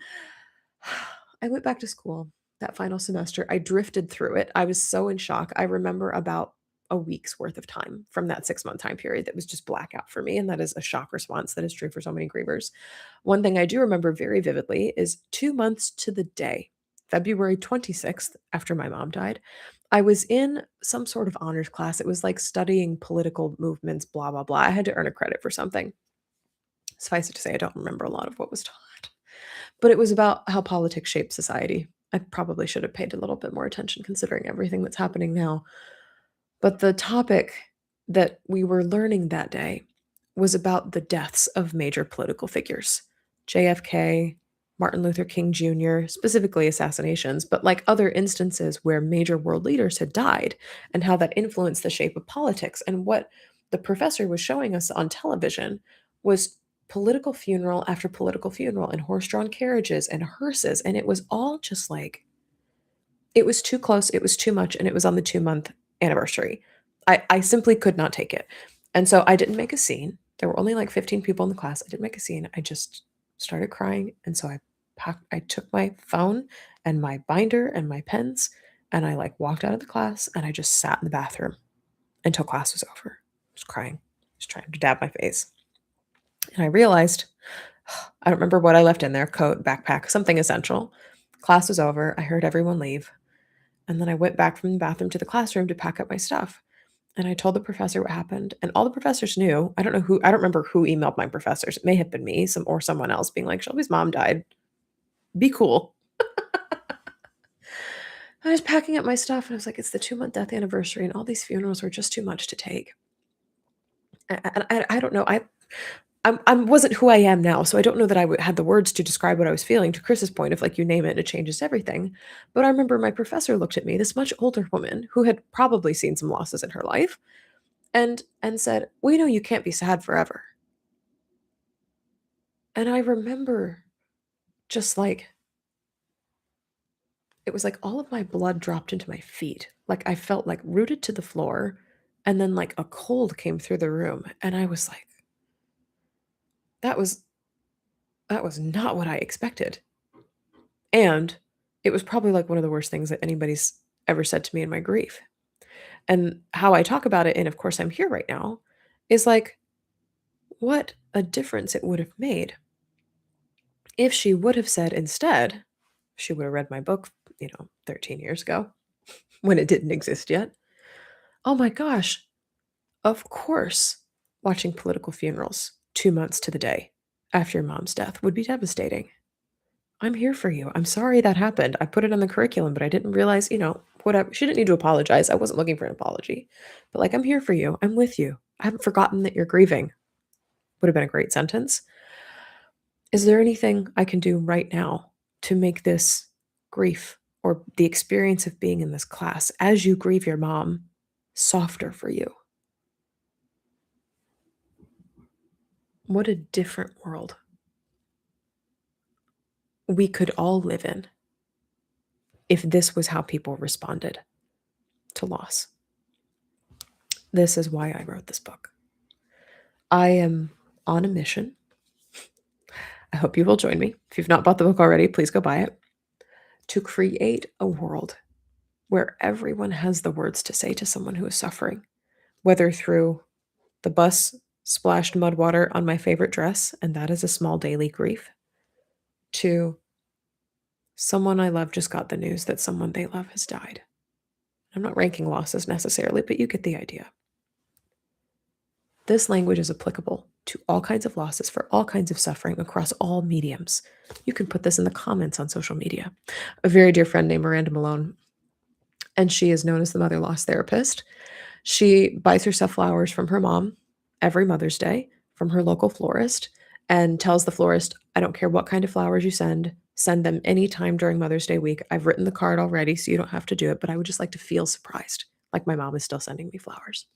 I went back to school that final semester. I drifted through it. I was so in shock. I remember about a week's worth of time from that 6-month time period that was just blackout for me. And that is a shock response that is true for so many grievers. One thing I do remember very vividly is 2 months to the day, February 26th, after my mom died, I was in some sort of honors class. It was like studying political movements, blah, blah, blah. I had to earn a credit for something. Suffice it to say, I don't remember a lot of what was taught, but it was about how politics shape society. I probably should have paid a little bit more attention considering everything that's happening now. But the topic that we were learning that day was about the deaths of major political figures: JFK, Martin Luther King Jr., specifically assassinations, but like other instances where major world leaders had died and how that influenced the shape of politics. And what the professor was showing us on television was political funeral after political funeral and horse drawn carriages and hearses. And it was all just like, it was too close, it was too much, and it was on the 2-month anniversary. I simply could not take it. And so I didn't make a scene. There were only like 15 people in the class. I didn't make a scene. I just started crying. And so I took my phone and my binder and my pens and I like walked out of the class and I just sat in the bathroom until class was over. I was crying, just trying to dab my face. And I realized I don't remember what I left in there, coat, backpack, something essential. Class was over. I heard everyone leave. And then I went back from the bathroom to the classroom to pack up my stuff. And I told the professor what happened. And all the professors knew. I don't remember who emailed my professors. It may have been me, or someone else being like, Shelby's mom died. Be cool. I was packing up my stuff and I was like, it's the 2-month death anniversary, and all these funerals were just too much to take. And I don't know. I wasn't who I am now, so I don't know that had the words to describe what I was feeling. To Chris's point, if like you name it, it changes everything. But I remember my professor looked at me, this much older woman who had probably seen some losses in her life, and said, "We know you can't be sad forever." And I remember just like it was like all of my blood dropped into my feet. Like I felt like rooted to the floor, and then like a cold came through the room, and I was like, that was that was not what I expected. And it was probably like one of the worst things that anybody's ever said to me in my grief. And how I talk about it, and of course I'm here right now, is like what a difference it would have made if she would have said instead, she would have read my book, 13 years ago when it didn't exist yet. Oh my gosh, of course, watching political funerals 2 months to the day after your mom's death would be devastating. I'm here for you. I'm sorry that happened. I put it on the curriculum, but I didn't realize, whatever. She didn't need to apologize. I wasn't looking for an apology. But like, I'm here for you. I'm with you. I haven't forgotten that you're grieving. Would have been a great sentence. Is there anything I can do right now to make this grief or the experience of being in this class as you grieve your mom softer for you? What a different world we could all live in if this was how people responded to loss. This is why I wrote this book. I am on a mission. I hope you will join me. If you've not bought the book already, please go buy it. To create a world where everyone has the words to say to someone who is suffering, whether through the bus splashed mud water on my favorite dress, and that is a small daily grief, to someone I love just got the news that someone they love has died. I'm not ranking losses necessarily, but you get the idea. This language is applicable to all kinds of losses for all kinds of suffering across all mediums. You can put this in the comments on social media. A very dear friend named Miranda Malone, and she is known as the mother loss therapist. She buys herself flowers from her mom every Mother's Day from her local florist and tells the florist, I don't care what kind of flowers you send them anytime during Mother's Day week. I've written the card already, so you don't have to do it, but I would just like to feel surprised, like my mom is still sending me flowers.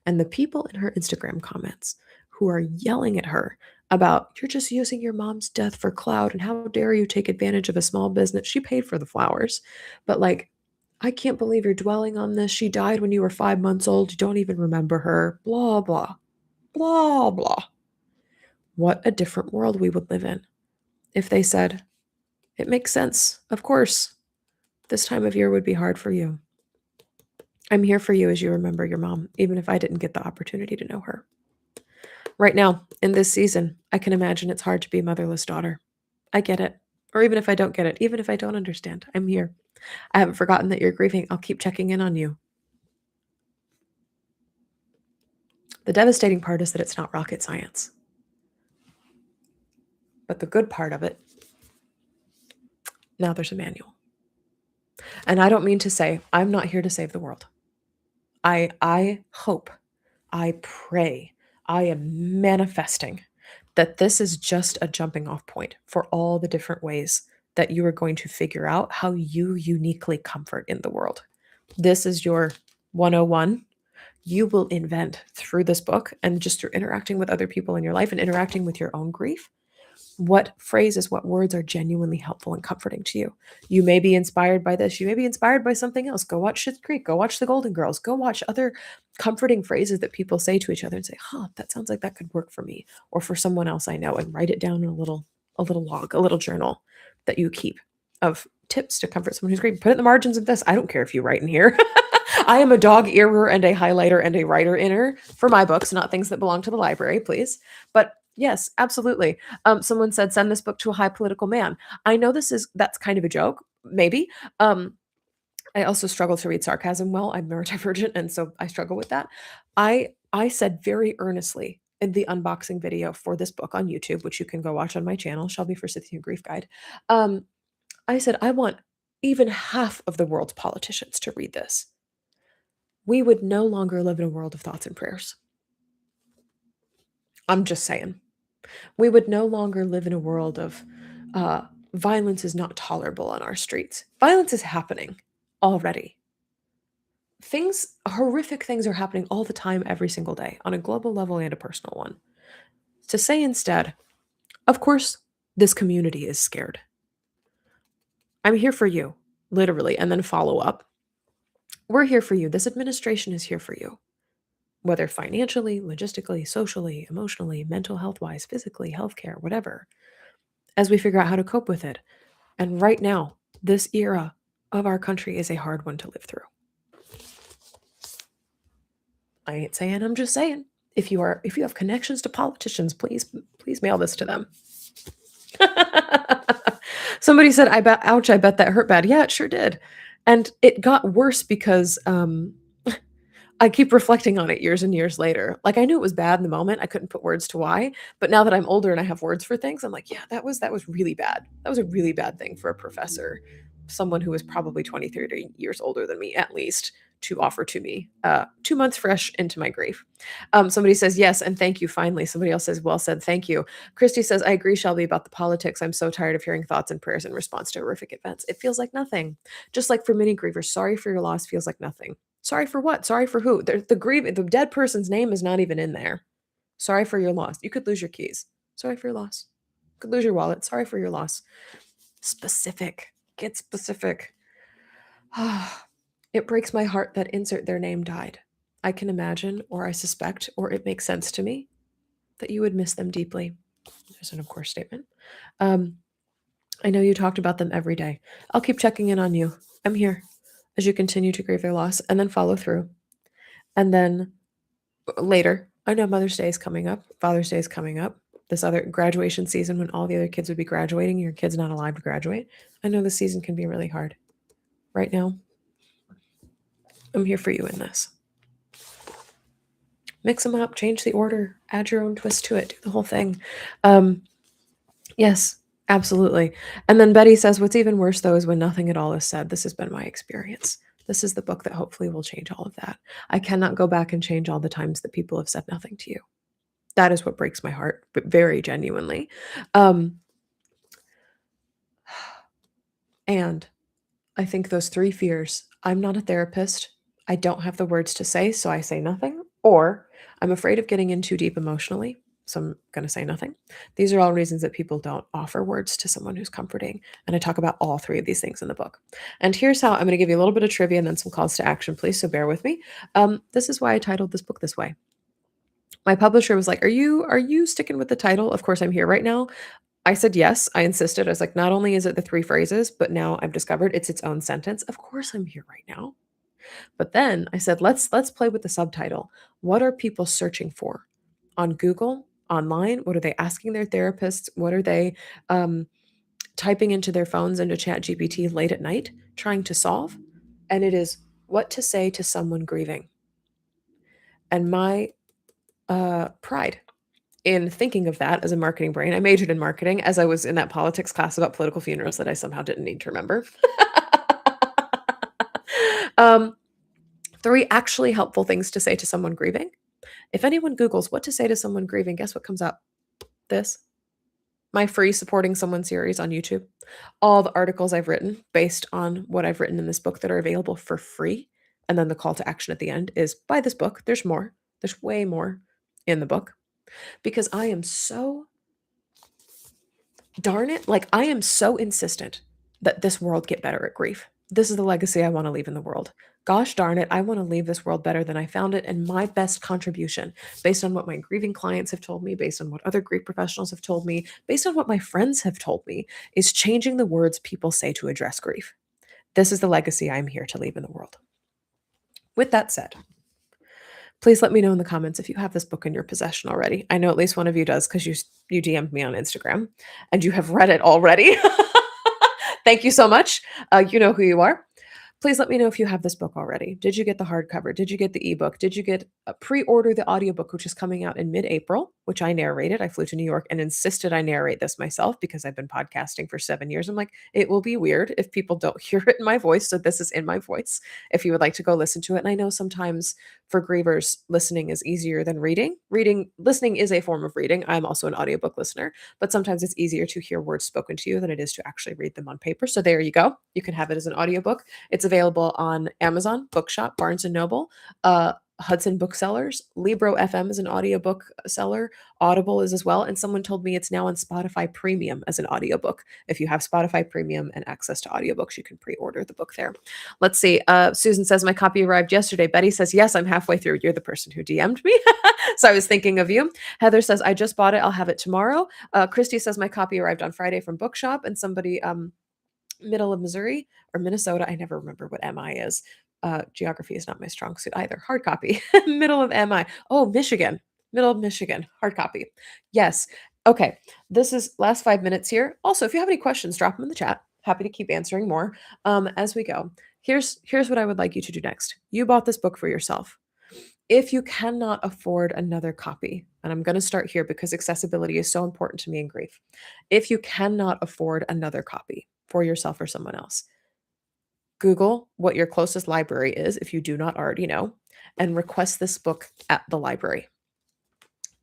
And the people in her Instagram comments who are yelling at her about, you're just using your mom's death for clout, and how dare you take advantage of a small business. She paid for the flowers, but like, I can't believe you're dwelling on this. She died when you were 5 months old. You don't even remember her. Blah, blah, blah, blah. What a different world we would live in if they said, it makes sense. Of course, this time of year would be hard for you. I'm here for you as you remember your mom, even if I didn't get the opportunity to know her. Right now, in this season, I can imagine it's hard to be a motherless daughter. I get it. Or even if I don't get it, even if I don't understand, I'm here. I haven't forgotten that you're grieving. I'll keep checking in on you. The devastating part is that it's not rocket science. But the good part of it, now there's a manual. And I don't mean to say I'm not here to save the world. I hope, I pray, I am manifesting that this is just a jumping off point for all the different ways that you are going to figure out how you uniquely comfort in the world. This is your 101. You will invent through this book and just through interacting with other people in your life and interacting with your own grief what phrases, what words are genuinely helpful and comforting to you. You may be inspired by this. You may be inspired by something else. Go watch Schitt's Creek. Go watch The Golden Girls. Go watch other comforting phrases that people say to each other and say, "Huh, that sounds like that could work for me or for someone else I know," and write it down in a little log, a little journal that you keep of tips to comfort someone who's grieving. Put it in the margins of this. I don't care if you write in here. I am a dog earer and a highlighter and a writer inner for my books, not things that belong to the library, please. But yes, absolutely. Someone said, send this book to a high political man. I know that's kind of a joke, maybe. I also struggle to read sarcasm well. I'm neurodivergent, and so I struggle with that. I said very earnestly in the unboxing video for this book on YouTube, which you can go watch on my channel, Shelby Forsythia Grief Guide. I said, I want even half of the world's politicians to read this. We would no longer live in a world of thoughts and prayers. I'm just saying. We would no longer live in a world of violence is not tolerable on our streets. Violence is happening already. Horrific things are happening all the time, every single day, on a global level and a personal one. To say instead, of course, this community is scared. I'm here for you, literally, and then follow up. We're here for you. This administration is here for you. Whether financially, logistically, socially, emotionally, mental health wise, physically, healthcare, whatever, as we figure out how to cope with it. And right now, this era of our country is a hard one to live through. I ain't saying, I'm just saying. If you have connections to politicians, please mail this to them. Somebody said, ouch, I bet that hurt bad. Yeah, it sure did. And it got worse because I keep reflecting on it years and years later. Like I knew it was bad in the moment. I couldn't put words to why, but now that I'm older and I have words for things, I'm like, yeah, that was really bad. That was a really bad thing for a professor, someone who was probably 20, 30 years older than me at least, to offer to me 2 months fresh into my grief. Somebody says, yes, and thank you, finally. Somebody else says, well said, thank you. Christy says, I agree, Shelby, about the politics. I'm so tired of hearing thoughts and prayers in response to horrific events. It feels like nothing. Just like for many grievers, sorry for your loss feels like nothing. Sorry for what? Sorry for who? The dead person's name is not even in there. Sorry for your loss. You could lose your keys. Sorry for your loss. You could lose your wallet. Sorry for your loss. Specific. Get specific. It breaks my heart that insert their name died. I can imagine, or I suspect, or it makes sense to me that you would miss them deeply. There's an of course statement. I know you talked about them every day. I'll keep checking in on you. I'm here as you continue to grieve their loss and then follow through. And then later, I know Mother's Day is coming up, Father's Day is coming up, this other graduation season when all the other kids would be graduating, your kid's not allowed to graduate. I know this season can be really hard. Right now, I'm here for you in this. Mix them up, change the order, add your own twist to it, do the whole thing. Yes, absolutely. And then Betty says, what's even worse, though, is when nothing at all is said. This has been my experience. This is the book that hopefully will change all of that. I cannot go back and change all the times that people have said nothing to you. That is what breaks my heart, but very genuinely. And I think those 3 fears, I'm not a therapist. I don't have the words to say, so I say nothing. Or I'm afraid of getting in too deep emotionally, so I'm going to say nothing. These are all reasons that people don't offer words to someone who's comforting. And I talk about all 3 of these things in the book. And here's how I'm going to give you a little bit of trivia and then some calls to action, please. So bear with me. This is why I titled this book this way. My publisher was like, are you sticking with the title? Of course, I'm here right now. I said yes. I insisted. I was like, not only is it the 3 phrases, but now I've discovered it's its own sentence. Of course, I'm here right now. But then I said, let's play with the subtitle. What are people searching for on Google, online? What are they asking their therapists? What are they typing into their phones into ChatGPT late at night trying to solve? And it is what to say to someone grieving. And my pride in thinking of that as a marketing brain. I majored in marketing as I was in that politics class about political funerals that I somehow didn't need to remember. 3 actually helpful things to say to someone grieving. If anyone Googles what to say to someone grieving, guess what comes up? This. My free supporting someone series on YouTube. All the articles I've written based on what I've written in this book that are available for free. And then the call to action at the end is buy this book. There's more. There's way more in the book because I am so darn it, like I am so insistent that this world get better at grief. This is the legacy I want to leave in the world. Gosh darn it, I want to leave this world better than I found it. And my best contribution, based on what my grieving clients have told me, based on what other grief professionals have told me, based on what my friends have told me, is changing the words people say to address grief. This is the legacy I'm here to leave in the world. With that said, please let me know in the comments if you have this book in your possession already. I know at least one of you does because you DM'd me on Instagram and you have read it already. Thank you so much. You know who you are. Please let me know if you have this book already. Did you get the hardcover? Did you get the ebook? Did you get pre-order the audiobook, which is coming out in mid-April, which I narrated? I flew to New York and insisted I narrate this myself because I've been podcasting for 7 years. I'm like, it will be weird if people don't hear it in my voice. So this is in my voice. If you would like to go listen to it. And I know sometimes for grievers, listening is easier than reading. Listening is a form of reading. I'm also an audiobook listener, but sometimes it's easier to hear words spoken to you than it is to actually read them on paper. So there you go. You can have it as an audiobook. It's available on Amazon, Bookshop, Barnes& Noble, Hudson Booksellers. Libro FM is an audiobook seller. Audible is as well. And someone told me it's now on Spotify Premium as an audiobook. If you have Spotify Premium and access to audiobooks, you can pre-order the book there. Let's see. Susan says, my copy arrived yesterday. Betty says, yes, I'm halfway through. You're the person who DM'd me. So I was thinking of you. Heather says, I just bought it. I'll have it tomorrow. Christy says, my copy arrived on Friday from Bookshop. And somebody, middle of Missouri or Minnesota. I never remember what MI is. Geography is not my strong suit either. Hard copy. Middle of MI. Oh, Michigan. Middle of Michigan. Hard copy. Yes. Okay. This is last 5 minutes here. Also, if you have any questions, drop them in the chat. Happy to keep answering more as we go. Here's what I would like you to do next. You bought this book for yourself. If you cannot afford another copy, and I'm going to start here because accessibility is so important to me in grief. If you cannot afford another copy for yourself or someone else, Google what your closest library is, if you do not already know, and request this book at the library.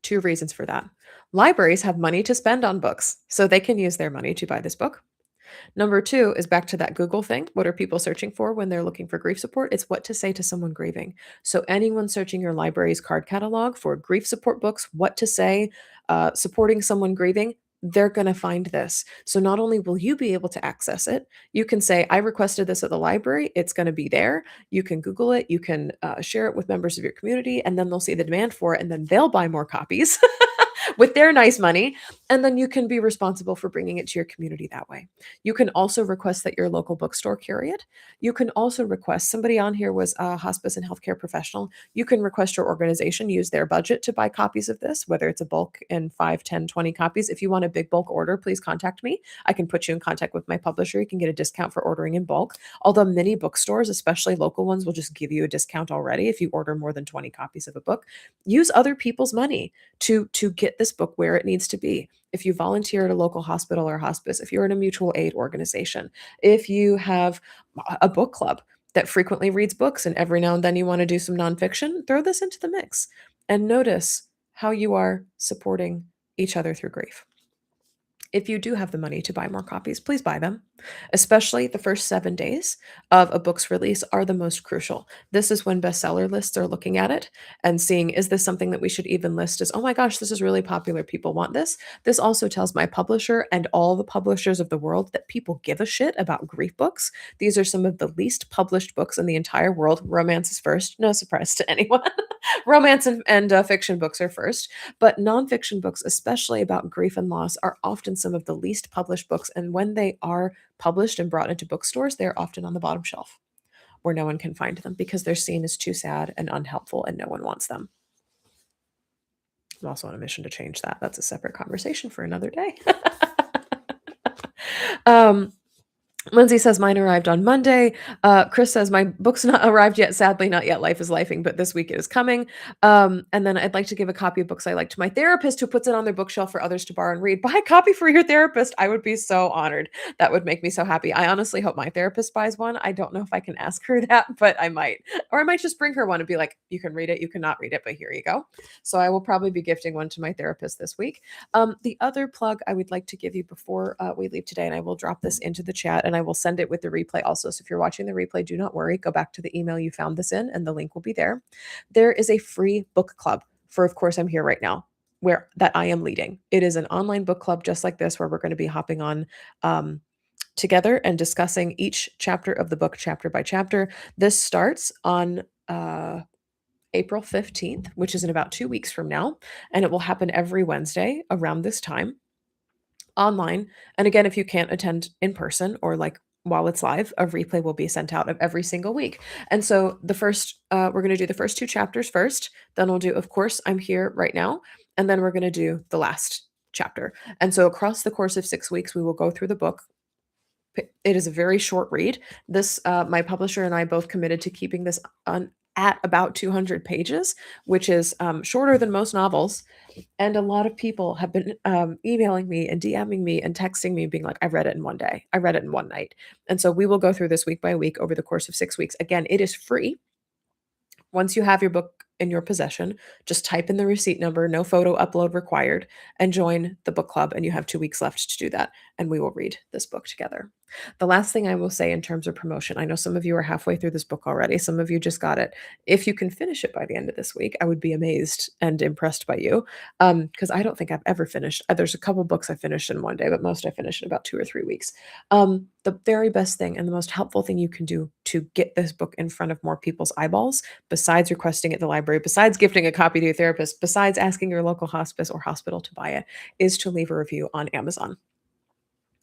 2 reasons for that. Libraries have money to spend on books, so they can use their money to buy this book. Number 2 is back to that Google thing. What are people searching for when they're looking for grief support? It's what to say to someone grieving. So anyone searching your library's card catalog for grief support books, what to say, supporting someone grieving, they're going to find this. So not only will you be able to access it, you can say, I requested this at the library. It's going to be there. You can Google it. You can share it with members of your community, and then they'll see the demand for it, and then they'll buy more copies with their nice money. And then you can be responsible for bringing it to your community that way. You can also request that your local bookstore carry it. You can also request, somebody on here was a hospice and healthcare professional. You can request your organization use their budget to buy copies of this, whether it's a bulk in 5, 10, 20 copies. If you want a big bulk order, please contact me. I can put you in contact with my publisher. You can get a discount for ordering in bulk. Although many bookstores, especially local ones, will just give you a discount already if you order more than 20 copies of a book. Use other people's money to get this book where it needs to be. If you volunteer at a local hospital or hospice, if you're in a mutual aid organization, if you have a book club that frequently reads books and every now and then you want to do some nonfiction, throw this into the mix and notice how you are supporting each other through grief. If you do have the money to buy more copies, please buy them. Especially the first 7 days of a book's release are the most crucial. This is when bestseller lists are looking at it and seeing, is this something that we should even list as, oh my gosh, this is really popular. People want this. This also tells my publisher and all the publishers of the world that people give a shit about grief books. These are some of the least published books in the entire world. Romance is first. No surprise to anyone. Romance and fiction books are first. But nonfiction books, especially about grief and loss, are often some of the least published books. And when they are published and brought into bookstores, they're often on the bottom shelf where no one can find them because they're seen as too sad and unhelpful and no one wants them. I'm also on a mission to change that. That's a separate conversation for another day. Lindsay says mine arrived on Monday. Chris says my book's not arrived yet. Sadly, not yet. Life is lifing, but this week it is coming. And then I'd like to give a copy of books I like to my therapist who puts it on their bookshelf for others to borrow and read. Buy a copy for your therapist. I would be so honored. That would make me so happy. I honestly hope my therapist buys one. I don't know if I can ask her that, but I might. Or I might just bring her one and be like, you can read it, you cannot read it, but here you go. So I will probably be gifting one to my therapist this week. The other plug I would like to give you before we leave today, and I will drop this into the chat and I will send it with the replay also. So if you're watching the replay, do not worry. Go back to the email you found this in, and the link will be there. There is a free book club for Of Course I'm Here Right Now, where that I am leading. It is an online book club just like this, where we're going to be hopping on together and discussing each chapter of the book, chapter by chapter. This starts on April 15th, which is in about 2 weeks from now, and it will happen every Wednesday around this time online. And again, if you can't attend in person or like while it's live, a replay will be sent out of every single week. And so we're going to do the first two chapters first. Then we'll do, Of Course I'm Here Right Now. And then we're going to do the last chapter. And so across the course of 6 weeks, we will go through the book. It is a very short read. My publisher and I both committed to keeping this on at about 200 pages, which is shorter than most novels. And a lot of people have been emailing me and DMing me and texting me, being like, I read it in one day. I read it in one night. And so we will go through this week by week over the course of 6 weeks. Again, it is free. Once you have your book in your possession, just type in the receipt number, no photo upload required, and join the book club. And you have 2 weeks left to do that. And we will read this book together. The last thing I will say in terms of promotion, I know some of you are halfway through this book already. Some of you just got it. If you can finish it by the end of this week, I would be amazed and impressed by you. Because I don't think I've ever finished. There's a couple books I finished in one day, but most I finished in about 2 or 3 weeks. The very best thing and the most helpful thing you can do to get this book in front of more people's eyeballs, besides requesting it at the library, besides gifting a copy to your therapist, besides asking your local hospice or hospital to buy it, is to leave a review on Amazon.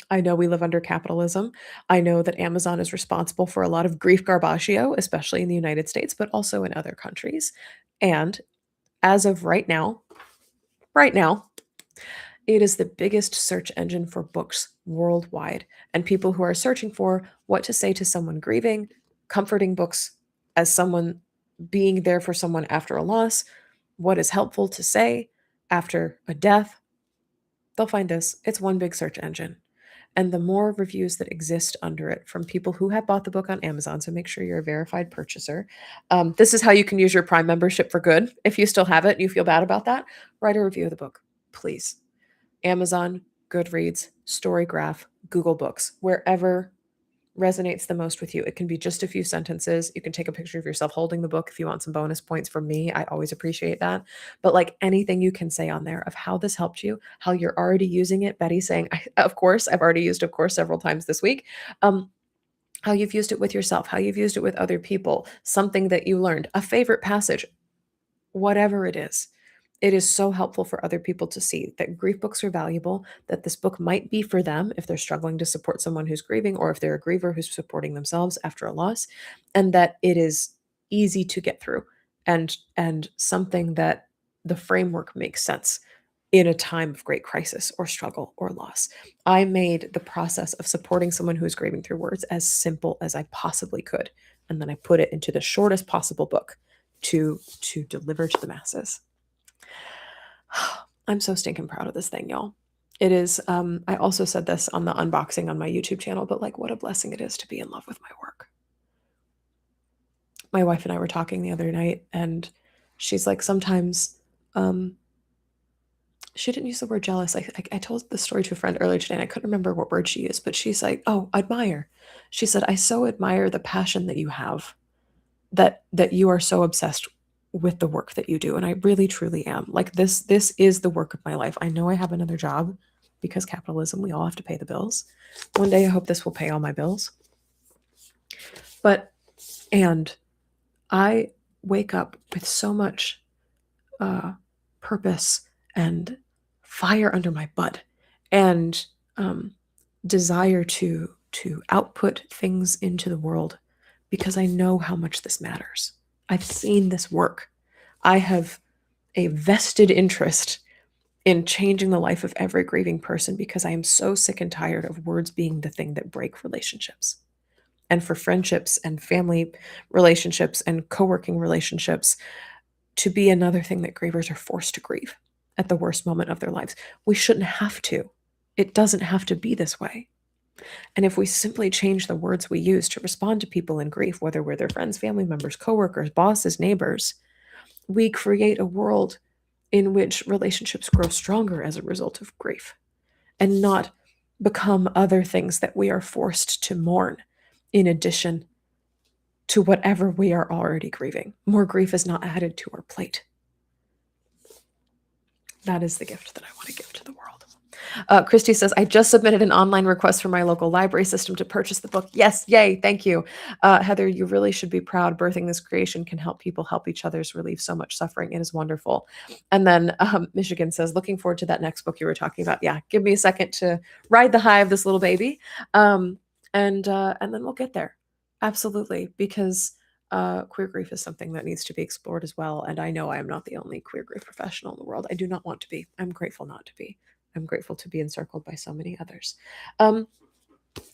I know we live under capitalism. I know that Amazon is responsible for a lot of grief garbaggio, especially in the United States, but also in other countries. And as of right now, it is the biggest search engine for books worldwide. And people who are searching for what to say to someone grieving, comforting books as someone being there for someone after a loss, what is helpful to say after a death, they'll find this. It's one big search engine. And the more reviews that exist under it from people who have bought the book on Amazon, so make sure you're a verified purchaser. This is how you can use your Prime membership for good. If you still have it and you feel bad about that, write a review of the book, please. Amazon, Goodreads, Storygraph, Google Books, wherever resonates the most with you. It can be just a few sentences. You can take a picture of yourself holding the book if you want some bonus points from me. I always appreciate that. But like anything you can say on there of how this helped you, how you're already using it. Betty saying, of course, I've already used of course several times this week. How you've used it with yourself, how you've used it with other people, something that you learned, a favorite passage, whatever it is. It is so helpful for other people to see that grief books are valuable, that this book might be for them if they're struggling to support someone who's grieving, or if they're a griever who's supporting themselves after a loss, and that it is easy to get through and something that the framework makes sense in a time of great crisis or struggle or loss. I made the process of supporting someone who's grieving through words as simple as I possibly could, and then I put it into the shortest possible book to deliver to the masses. I'm so stinking proud of this thing, y'all. It is, I also said this on the unboxing on my YouTube channel, but like what a blessing it is to be in love with my work. My wife and I were talking the other night, and she's like, sometimes, she didn't use the word jealous. I told the story to a friend earlier today, and I couldn't remember what word she used, but she's like, oh, admire. She said, I so admire the passion that you have, that you are so obsessed with the work that you do. And I really truly am. Like this is the work of my life. I know I have another job because capitalism, we all have to pay the bills. One day I hope this will pay all my bills. And I wake up with so much purpose and fire under my butt, and desire to output things into the world, because I know how much this matters. I've seen this work. I have a vested interest in changing the life of every grieving person because I am so sick and tired of words being the thing that break relationships. And for friendships and family relationships and co working relationships to be another thing that grievers are forced to grieve at the worst moment of their lives. We shouldn't have to. It doesn't have to be this way. And if we simply change the words we use to respond to people in grief, whether we're their friends, family members, coworkers, bosses, neighbors, we create a world in which relationships grow stronger as a result of grief and not become other things that we are forced to mourn in addition to whatever we are already grieving. More grief is not added to our plate. That is the gift that I want to give to the world. Christy says, I just submitted an online request for my local library system to purchase the book. Yes, yay, thank you. Heather, you really should be proud. Birthing this creation can help people help each other's relieve so much suffering. It is wonderful. And then Michigan says, looking forward to that next book you were talking about. Yeah, give me a second to ride the high of this little baby. And then we'll get there. Absolutely, because queer grief is something that needs to be explored as well. And I know I am not the only queer grief professional in the world. I do not want to be. I'm grateful not to be. I'm grateful to be encircled by so many others.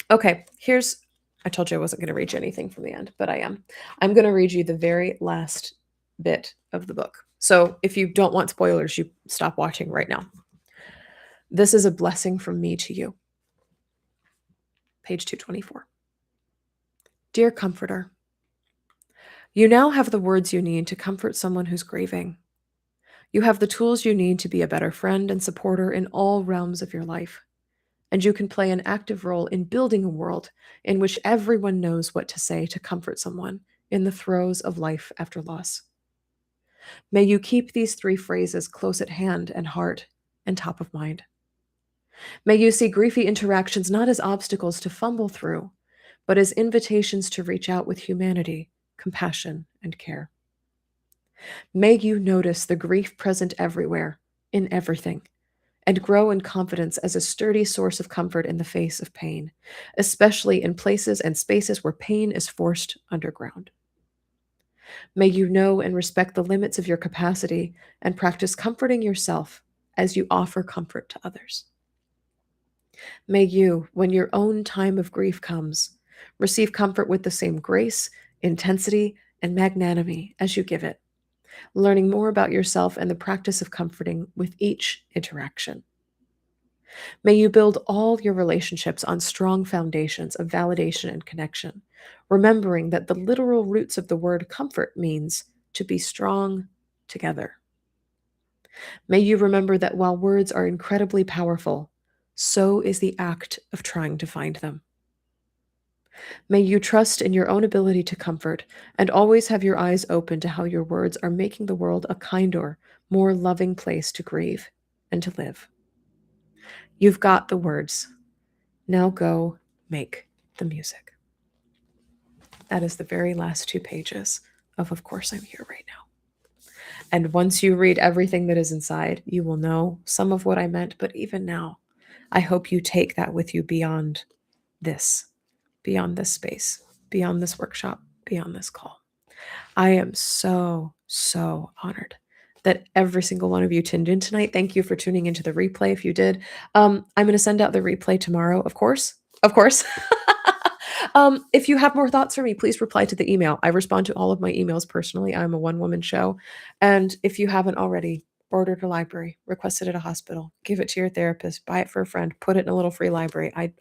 Okay, I told you I wasn't going to read you anything from the end, but I am. I'm going to read you the very last bit of the book. So if you don't want spoilers, you stop watching right now. This is a blessing from me to you. Page 224. Dear Comforter, you now have the words you need to comfort someone who's grieving. You have the tools you need to be a better friend and supporter in all realms of your life. And you can play an active role in building a world in which everyone knows what to say to comfort someone in the throes of life after loss. May you keep these 3 phrases close at hand and heart and top of mind. May you see griefy interactions not as obstacles to fumble through, but as invitations to reach out with humanity, compassion, and care. May you notice the grief present everywhere, in everything, and grow in confidence as a sturdy source of comfort in the face of pain, especially in places and spaces where pain is forced underground. May you know and respect the limits of your capacity and practice comforting yourself as you offer comfort to others. May you, when your own time of grief comes, receive comfort with the same grace, intensity, and magnanimity as you give it, learning more about yourself and the practice of comforting with each interaction. May you build all your relationships on strong foundations of validation and connection, remembering that the literal roots of the word comfort means to be strong together. May you remember that while words are incredibly powerful, so is the act of trying to find them. May you trust in your own ability to comfort and always have your eyes open to how your words are making the world a kinder, more loving place to grieve and to live. You've got the words. Now go make the music. That is the very last 2 pages of Course I'm Here Right Now. And once you read everything that is inside, you will know some of what I meant. But even now, I hope you take that with you beyond this space, beyond this workshop, beyond this call. I am so, so honored that every single one of you tuned in tonight. Thank you for tuning into the replay if you did. I'm going to send out the replay tomorrow, of course. Of course. If you have more thoughts for me, please reply to the email. I respond to all of my emails personally. I'm a one-woman show. And if you haven't already, ordered a library, requested at a hospital, give it to your therapist, buy it for a friend, put it in a little free library. I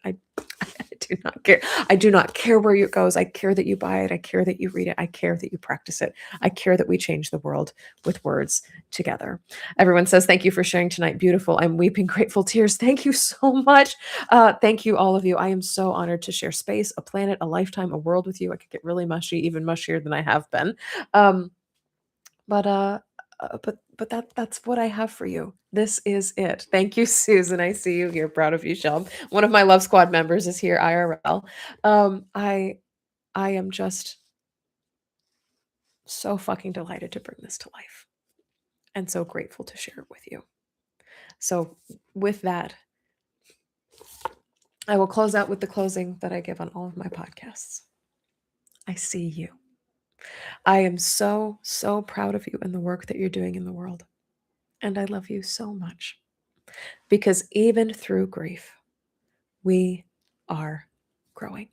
do not care. I do not care where it goes. I care that you buy it. I care that you read it. I care that you practice it. I care that we change the world with words together. Everyone says, thank you for sharing tonight. Beautiful. I'm weeping grateful tears. Thank you so much. Thank you, all of you. I am so honored to share space, a planet, a lifetime, a world with you. I could get really mushy, even mushier than I have been. But that's what I have for you. This is it. Thank you, Susan. I see you here. Proud of you, Shelb. One of my Love Squad members is here, IRL. I am just so fucking delighted to bring this to life and so grateful to share it with you. So with that, I will close out with the closing that I give on all of my podcasts. I see you. I am so, so proud of you and the work that you're doing in the world. And I love you so much. because even through grief, we are growing.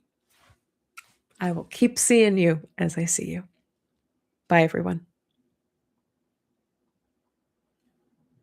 I will keep seeing you as I see you. Bye, everyone.